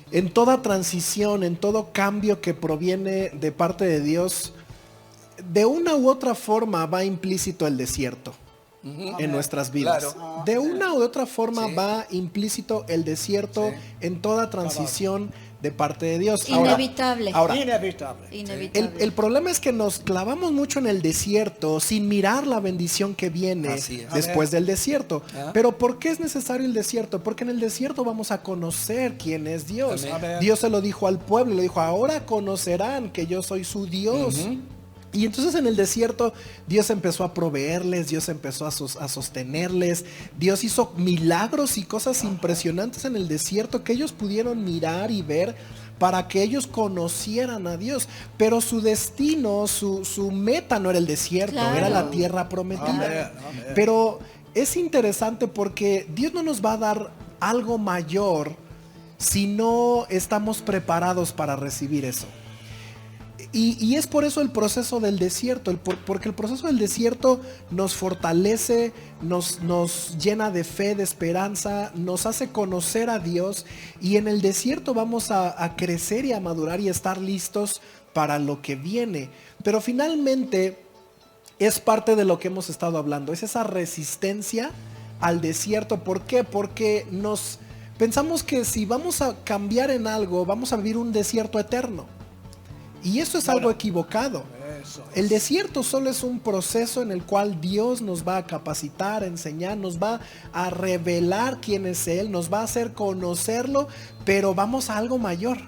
en toda transición, en todo cambio que proviene de parte de Dios, de una u otra forma va implícito el desierto en nuestras vidas. Claro. De una u otra forma Sí. va implícito el desierto en toda transición de parte de Dios. Inevitable. Ahora, Inevitable. Inevitable. el problema es que nos clavamos mucho en el desierto sin mirar la bendición que viene Así es. después del desierto. Ah. Pero ¿por qué es necesario el desierto? Porque en el desierto vamos a conocer quién es Dios. Amén. Dios se lo dijo al pueblo, le dijo, ahora conocerán que yo soy su Dios. Y entonces en el desierto Dios empezó a proveerles, Dios empezó a sostenerles, Dios hizo milagros y cosas impresionantes en el desierto que ellos pudieron mirar y ver para que ellos conocieran a Dios. Pero su destino, su meta no era el desierto, Claro. era la tierra prometida. Amén. Pero es interesante porque Dios no nos va a dar algo mayor si no estamos preparados para recibir eso. Y es por eso el proceso del desierto, porque el proceso del desierto nos fortalece, nos llena de fe, de esperanza, nos hace conocer a Dios, y en el desierto vamos a crecer y a madurar y a estar listos para lo que viene. Pero finalmente es parte de lo que hemos estado hablando, es esa resistencia al desierto. ¿Por qué? Porque pensamos que si vamos a cambiar en algo, vamos a vivir un desierto eterno. Y eso es algo equivocado. Eso es. El desierto solo es un proceso en el cual Dios nos va a capacitar, a enseñar, nos va a revelar quién es Él, nos va a hacer conocerlo, pero vamos a algo mayor.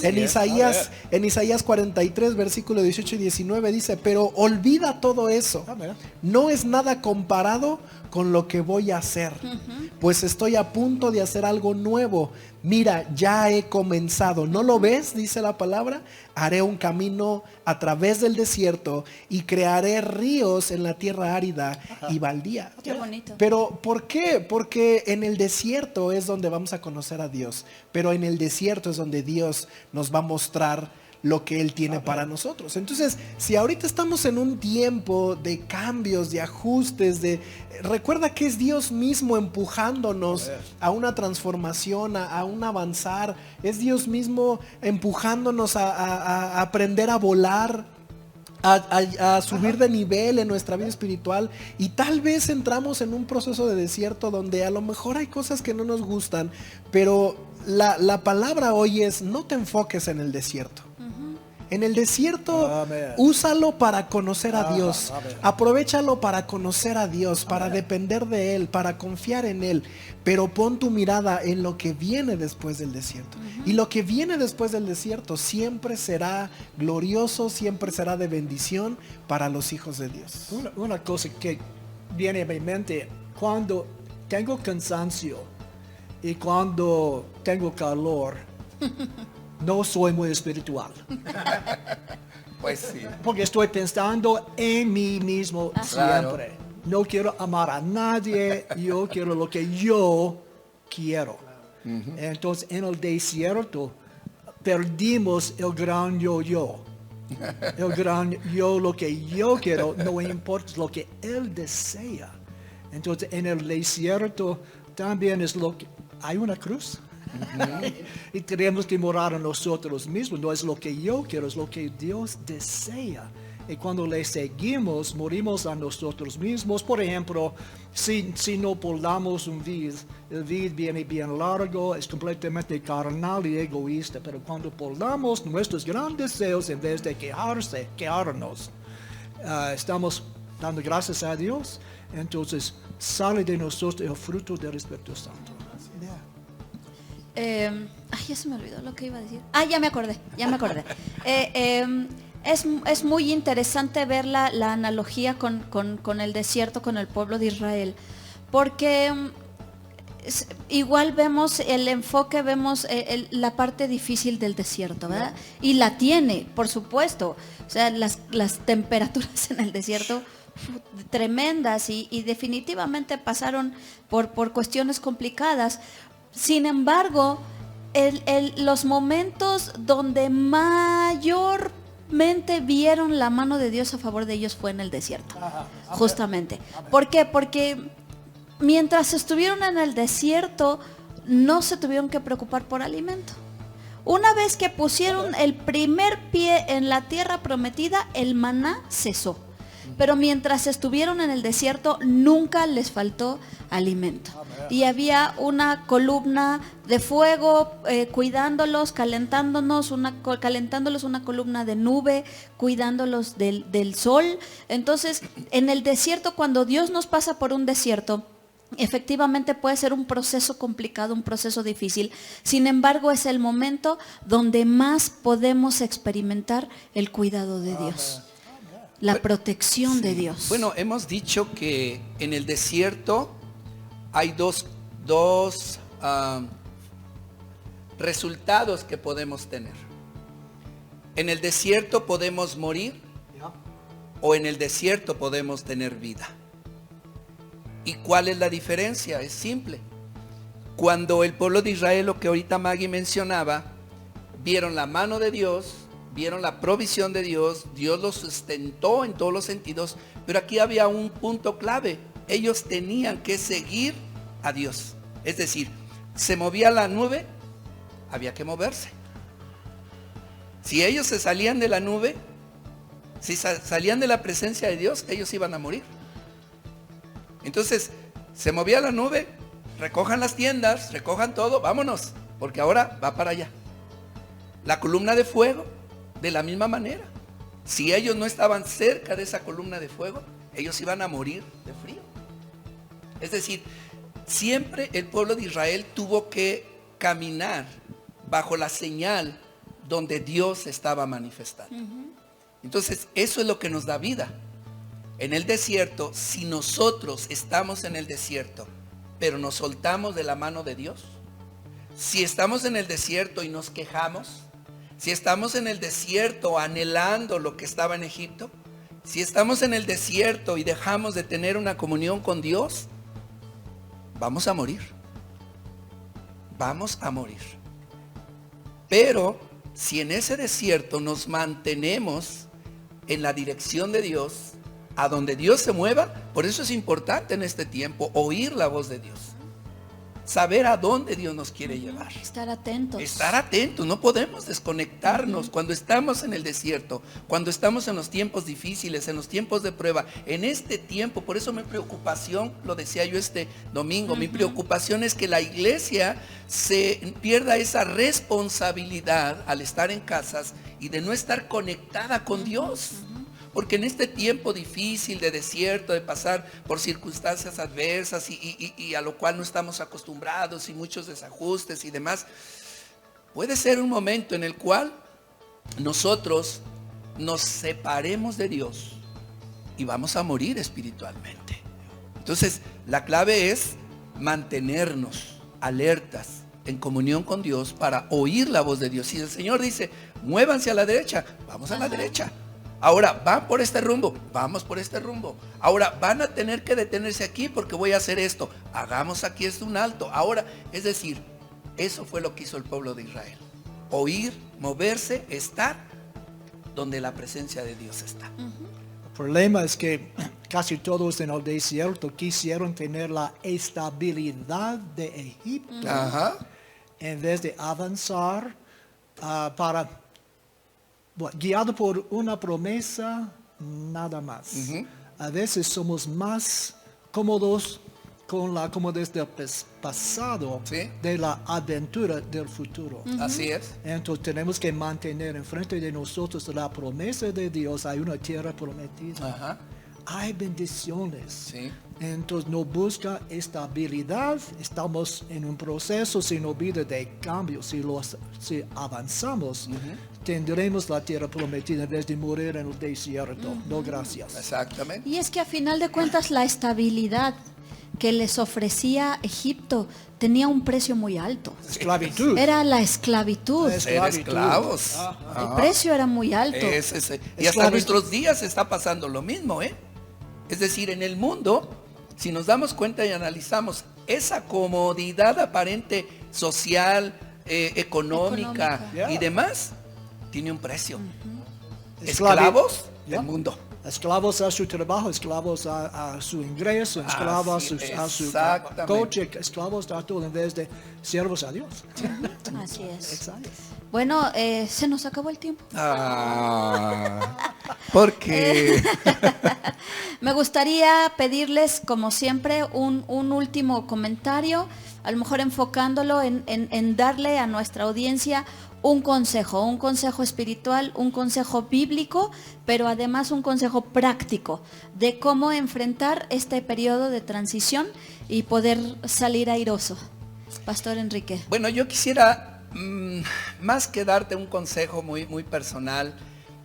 En Isaías 43, versículo 18 y 19 dice, pero olvida todo eso. Amén. No es nada comparado con lo que voy a hacer, pues estoy a punto de hacer algo nuevo. Mira, ya he comenzado. ¿No lo ves? Dice la palabra. Haré un camino a través del desierto y crearé ríos en la tierra árida y baldía. Qué bonito. Pero ¿por qué? Porque en el desierto es donde vamos a conocer a Dios. Pero en el desierto es donde Dios nos va a mostrar lo que Él tiene para nosotros. Entonces, si ahorita estamos en un tiempo de cambios, de ajustes, recuerda que es Dios mismo empujándonos a una transformación, a un avanzar. Es Dios mismo empujándonos a aprender a volar, a subir de nivel en nuestra vida espiritual. Y tal vez entramos en un proceso de desierto donde a lo mejor hay cosas que no nos gustan, pero la palabra hoy es: no te enfoques en el desierto. En el desierto, Amén. úsalo para conocer a Dios. Amén. Aprovechalo para conocer a Dios, para depender de Él, para confiar en Él. Pero pon tu mirada en lo que viene después del desierto. Y lo que viene después del desierto siempre será glorioso, siempre será de bendición para los hijos de Dios. Una cosa que viene a mi mente, cuando tengo cansancio y cuando tengo calor, no soy muy espiritual. Pues sí. Porque estoy pensando en mí mismo siempre. No quiero amar a nadie, yo quiero lo que yo quiero. Entonces en el desierto perdimos el gran yo. El gran yo, lo que yo quiero, no importa lo que él desea. Entonces en el desierto también es lo que... Hay una cruz. Y tenemos que morar en nosotros mismos. No es lo que yo quiero, es lo que Dios desea. Y cuando le seguimos, morimos a nosotros mismos. Por ejemplo, si no podamos un vid, el vid viene bien largo, es completamente carnal y egoísta. Pero cuando podamos nuestros grandes deseos, en vez de quejarnos, estamos dando gracias a Dios. Entonces sale de nosotros el fruto del Espíritu Santo. Ya se me olvidó lo que iba a decir. Ya me acordé. Es muy interesante ver la analogía con el desierto, con el pueblo de Israel, porque igual vemos el enfoque, vemos la parte difícil del desierto, ¿verdad? Y la tiene, por supuesto. O sea, las temperaturas en el desierto tremendas y definitivamente pasaron por cuestiones complicadas. Sin embargo, los momentos donde mayormente vieron la mano de Dios a favor de ellos fue en el desierto, justamente. ¿Por qué? Porque mientras estuvieron en el desierto, no se tuvieron que preocupar por alimento. Una vez que pusieron el primer pie en la tierra prometida, el maná cesó. Pero mientras estuvieron en el desierto, nunca les faltó alimento. Y había una columna de fuego cuidándolos, calentándolos, una columna de nube, cuidándolos del sol. Entonces, en el desierto, cuando Dios nos pasa por un desierto, efectivamente puede ser un proceso complicado, un proceso difícil. Sin embargo, es el momento donde más podemos experimentar el cuidado de Dios. la protección de Dios. Bueno, hemos dicho que en el desierto hay dos resultados que podemos tener. En el desierto podemos morir o en el desierto podemos tener vida. ¿Y cuál es la diferencia? Es simple. Cuando el pueblo de Israel, lo que ahorita Maggie mencionaba, vieron la mano de Dios, vieron la provisión de Dios, Dios los sustentó en todos los sentidos, pero aquí había un punto clave. Ellos tenían que seguir a Dios. Es decir, se movía la nube, había que moverse. Si ellos se salían de la nube, si salían de la presencia de Dios, ellos iban a morir. Entonces, se movía la nube, recojan las tiendas, recojan todo, vámonos, porque ahora va para allá. La columna de fuego, de la misma manera. Si ellos no estaban cerca de esa columna de fuego, ellos iban a morir de frío. Es decir, siempre el pueblo de Israel tuvo que caminar bajo la señal donde Dios estaba manifestando. Entonces, eso es lo que nos da vida. En el desierto, si nosotros estamos en el desierto, pero nos soltamos de la mano de Dios, si estamos en el desierto y nos quejamos, si estamos en el desierto anhelando lo que estaba en Egipto, si estamos en el desierto y dejamos de tener una comunión con Dios, vamos a morir. Vamos a morir. Pero si en ese desierto nos mantenemos en la dirección de Dios, a donde Dios se mueva, por eso es importante en este tiempo oír la voz de Dios. Saber a dónde Dios nos quiere llevar. Estar atentos. Estar atentos, no podemos desconectarnos cuando estamos en el desierto, cuando estamos en los tiempos difíciles, en los tiempos de prueba. En este tiempo, por eso mi preocupación, lo decía yo este domingo, mi preocupación es que la iglesia se pierda esa responsabilidad al estar en casas y de no estar conectada con Dios. Porque en este tiempo difícil de desierto, de pasar por circunstancias adversas y a lo cual no estamos acostumbrados y muchos desajustes y demás, puede ser un momento en el cual nosotros nos separemos de Dios y vamos a morir espiritualmente. Entonces, la clave es mantenernos alertas en comunión con Dios para oír la voz de Dios. Si el Señor dice, muévanse a la derecha, vamos a la derecha. Ahora, van por este rumbo, vamos por este rumbo. Ahora, van a tener que detenerse aquí porque voy a hacer esto. Hagamos aquí un alto. Ahora, es decir, eso fue lo que hizo el pueblo de Israel. Oír, moverse, estar donde la presencia de Dios está. El problema es que casi todos en el desierto quisieron tener la estabilidad de Egipto. En vez de avanzar guiado por una promesa, nada más. A veces somos más cómodos con la comodidad del pasado, de la aventura del futuro. Así es. Entonces tenemos que mantener enfrente de nosotros la promesa de Dios. Hay una tierra prometida. Hay bendiciones. Entonces no busca estabilidad. Estamos en un proceso sin olvido de cambio. Si avanzamos, tendremos la tierra prometida en vez de morir en el desierto. No, gracias. Exactamente. Y es que a final de cuentas la estabilidad que les ofrecía Egipto tenía un precio muy alto. Esclavitud. Era la esclavitud. Ser esclavos. El precio era muy alto. Y hasta nuestros días está pasando lo mismo, Es decir, en el mundo, si nos damos cuenta y analizamos esa comodidad aparente social, económica y demás, tiene un precio. Esclavos del mundo. Esclavos a su trabajo, esclavos a su ingreso, esclavos a su coche, esclavos a todo en vez de siervos a Dios. Así es. Exacto. Bueno, se nos acabó el tiempo. ¿Por qué? Me gustaría pedirles, como siempre, un último comentario, a lo mejor enfocándolo en darle a nuestra audiencia un consejo espiritual, un consejo bíblico, pero además un consejo práctico de cómo enfrentar este periodo de transición y poder salir airoso. Pastor Enrique. Bueno, yo quisiera, más que darte un consejo muy, muy personal,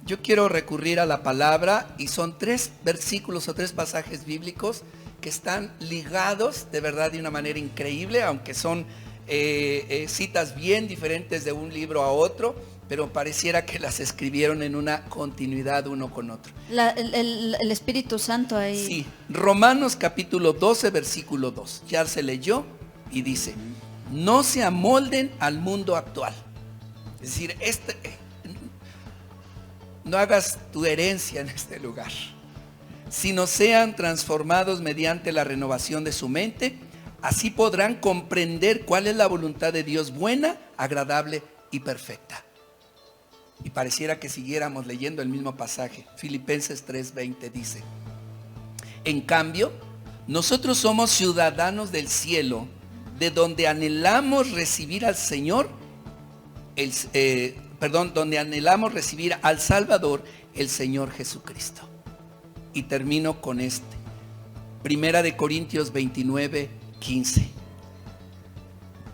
yo quiero recurrir a la palabra y son 3 versículos o 3 pasajes bíblicos que están ligados de verdad de una manera increíble, aunque son citas bien diferentes de un libro a otro, pero pareciera que las escribieron en una continuidad uno con otro. El Espíritu Santo ahí. Sí, Romanos capítulo 12, versículo 2. Ya se leyó y dice, no se amolden al mundo actual. Es decir, no hagas tu herencia en este lugar, sino sean transformados mediante la renovación de su mente. Así podrán comprender cuál es la voluntad de Dios buena, agradable y perfecta. Y pareciera que siguiéramos leyendo el mismo pasaje. Filipenses 3:20 dice, en cambio, nosotros somos ciudadanos del cielo, de donde anhelamos recibir al Señor, donde anhelamos recibir al Salvador, el Señor Jesucristo. Y termino con Primera de Corintios 29:15.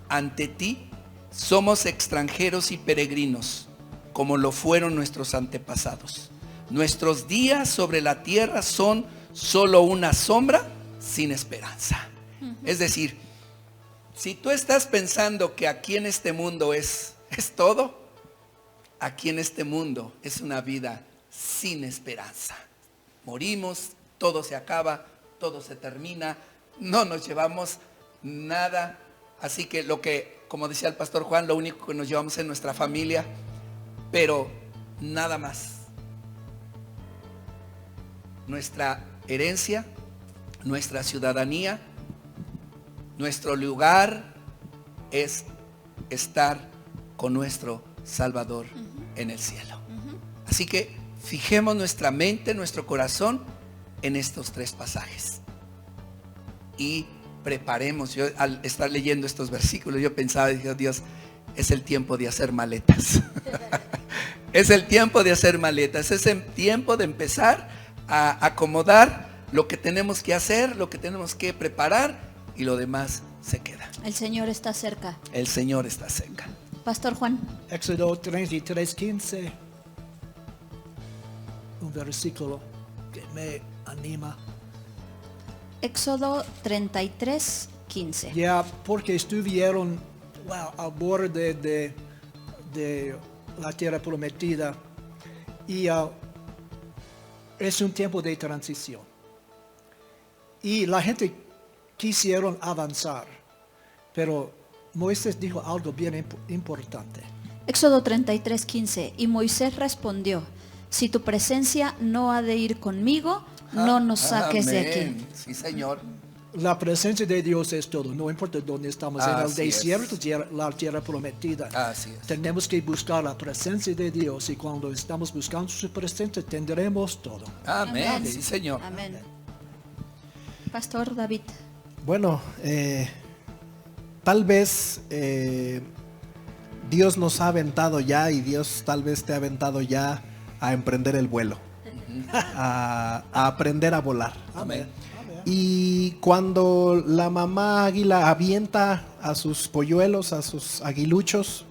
Ante ti somos extranjeros y peregrinos, como lo fueron nuestros antepasados. Nuestros días sobre la tierra son solo una sombra sin esperanza. Es decir, si tú estás pensando que aquí en este mundo es todo, aquí en este mundo es una vida sin esperanza. Morimos, todo se acaba, todo se termina, no nos llevamos nada. Así que como decía el pastor Juan, lo único que nos llevamos es nuestra familia, pero nada más. Nuestra herencia, nuestra ciudadanía, nuestro lugar es estar con nuestro Salvador en el cielo. Así que fijemos nuestra mente, nuestro corazón en estos 3 pasajes y preparemos. Yo al estar leyendo estos versículos, yo pensaba, dije, Dios, es el tiempo de hacer maletas. Es el tiempo de hacer maletas, es el tiempo de empezar a acomodar lo que tenemos que hacer, lo que tenemos que preparar, y lo demás se queda. El Señor está cerca. El Señor está cerca. Pastor Juan. Éxodo 33:15, un versículo que me anima. Éxodo 33:15. Ya, porque estuvieron al borde de la tierra prometida y es un tiempo de transición. Y la gente quisieron avanzar, pero Moisés dijo algo bien importante. Éxodo 33:15. Y Moisés respondió, si tu presencia no ha de ir conmigo, no nos saques de aquí. Sí, Señor. La presencia de Dios es todo, no importa dónde estamos, en el Así desierto, la tierra prometida. Así es. Tenemos que buscar la presencia de Dios y cuando estamos buscando su presencia tendremos todo. Amén. Sí, Señor. Amén. Pastor David. Bueno, tal vez Dios nos ha aventado ya y Dios tal vez te ha aventado ya a emprender el vuelo, a aprender a volar. Amén. Y cuando la mamá águila avienta a sus polluelos, a sus aguiluchos,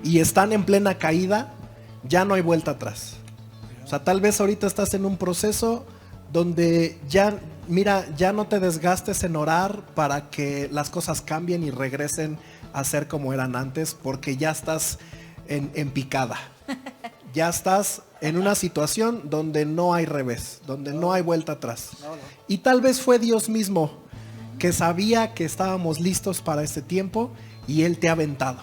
y están en plena caída, ya no hay vuelta atrás. O sea, tal vez ahorita estás en un proceso donde ya no te desgastes en orar para que las cosas cambien y regresen a ser como eran antes, porque ya estás en picada. Ya estás en una situación donde no hay revés, donde no hay vuelta atrás. Y tal vez fue Dios mismo que sabía que estábamos listos para este tiempo y Él te ha aventado.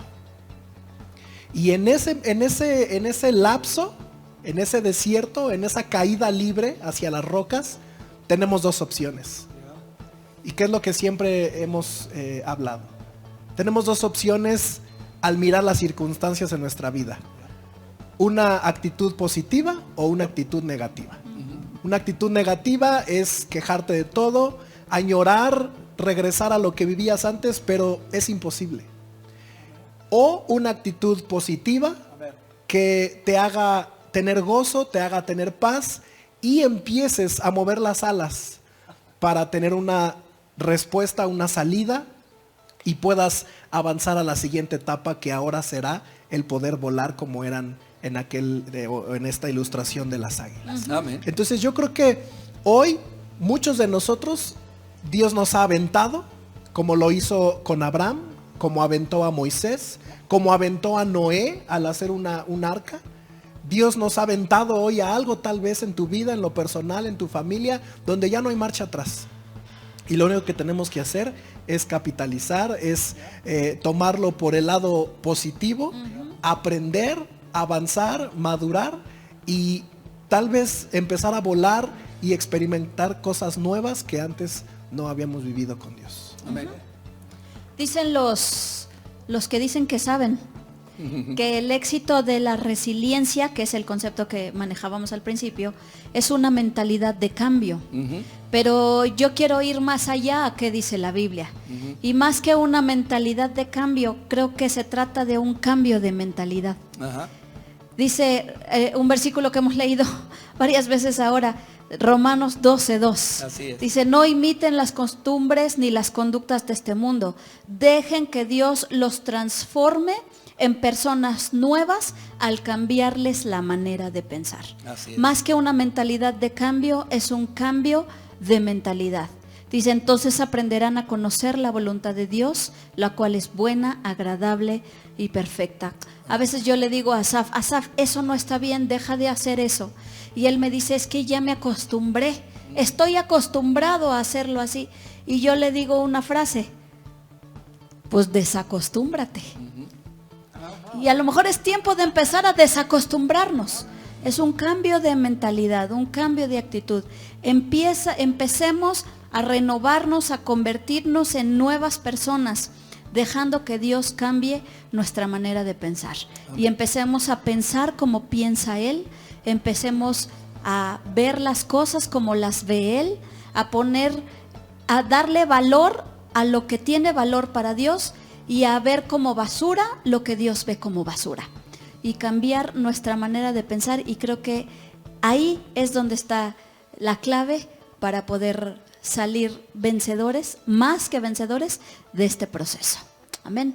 Y en ese lapso, en ese desierto, en esa caída libre hacia las rocas, tenemos 2 opciones. ¿Y qué es lo que siempre hemos hablado? Tenemos 2 opciones al mirar las circunstancias en nuestra vida. Una actitud positiva o una actitud negativa. Una actitud negativa es quejarte de todo, añorar, regresar a lo que vivías antes, pero es imposible. O una actitud positiva que te haga tener gozo, te haga tener paz y empieces a mover las alas para tener una respuesta, una salida y puedas avanzar a la siguiente etapa, que ahora será el poder volar como eran en esta ilustración de las águilas. Amén. Entonces yo creo que hoy muchos de nosotros, Dios nos ha aventado, como lo hizo con Abraham, como aventó a Moisés, como aventó a Noé al hacer un arca. Dios nos ha aventado hoy a algo, tal vez en tu vida, en lo personal, en tu familia, donde ya no hay marcha atrás. Y lo único que tenemos que hacer es capitalizar, es tomarlo por el lado positivo, aprender, avanzar, madurar y tal vez empezar a volar y experimentar cosas nuevas que antes no habíamos vivido con Dios. Amén. Dicen los que dicen que saben que el éxito de la resiliencia, que es el concepto que manejábamos al principio, es una mentalidad de cambio. Pero yo quiero ir más allá a qué dice la Biblia. Y más que una mentalidad de cambio, creo que se trata de un cambio de mentalidad. Ajá. Dice un versículo que hemos leído varias veces ahora, Romanos 12:2. Así es. Dice, no imiten las costumbres ni las conductas de este mundo. Dejen que Dios los transforme en personas nuevas al cambiarles la manera de pensar. Así es. Más que una mentalidad de cambio, es un cambio de mentalidad. Dice, entonces aprenderán a conocer la voluntad de Dios, la cual es buena, agradable y perfecta. A veces yo le digo a Asaf, eso no está bien, deja de hacer eso. Y él me dice, es que ya me acostumbré, estoy acostumbrado a hacerlo así. Y yo le digo una frase, pues desacostúmbrate. Y a lo mejor es tiempo de empezar a desacostumbrarnos. Es un cambio de mentalidad, un cambio de actitud. Empecemos a renovarnos, a convertirnos en nuevas personas, dejando que Dios cambie nuestra manera de pensar. Y empecemos a pensar como piensa Él, empecemos a ver las cosas como las ve Él, a darle valor a lo que tiene valor para Dios y a ver como basura lo que Dios ve como basura. Y cambiar nuestra manera de pensar, y creo que ahí es donde está la clave para poder salir vencedores, más que vencedores, de este proceso. Amén.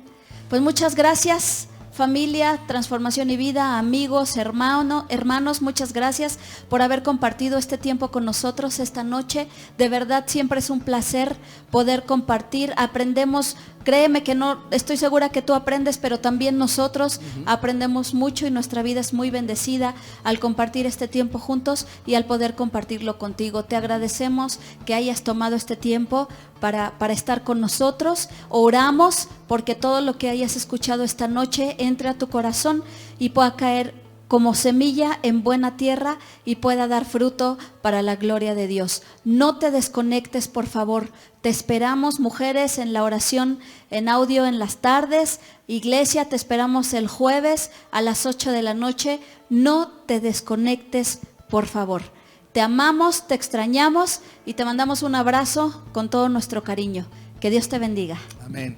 Pues muchas gracias, familia, Transformación y Vida, amigos, hermanos, muchas gracias por haber compartido este tiempo con nosotros esta noche. De verdad, siempre es un placer poder compartir. Aprendemos, créeme que no, estoy segura que tú aprendes, pero también nosotros aprendemos mucho y nuestra vida es muy bendecida al compartir este tiempo juntos y al poder compartirlo contigo. Te agradecemos que hayas tomado este tiempo para estar con nosotros. Oramos porque todo lo que hayas escuchado esta noche entre a tu corazón y pueda caer como semilla en buena tierra y pueda dar fruto para la gloria de Dios. No te desconectes, por favor. Te esperamos, mujeres, en la oración en audio en las tardes. Iglesia, te esperamos el jueves a las 8 de la noche. No te desconectes, por favor. Te amamos, te extrañamos y te mandamos un abrazo con todo nuestro cariño. Que Dios te bendiga. Amén.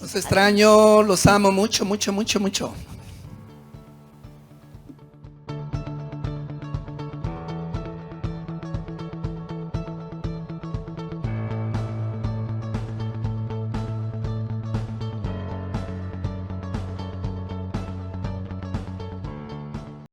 Los extraño, los amo mucho, mucho, mucho, mucho.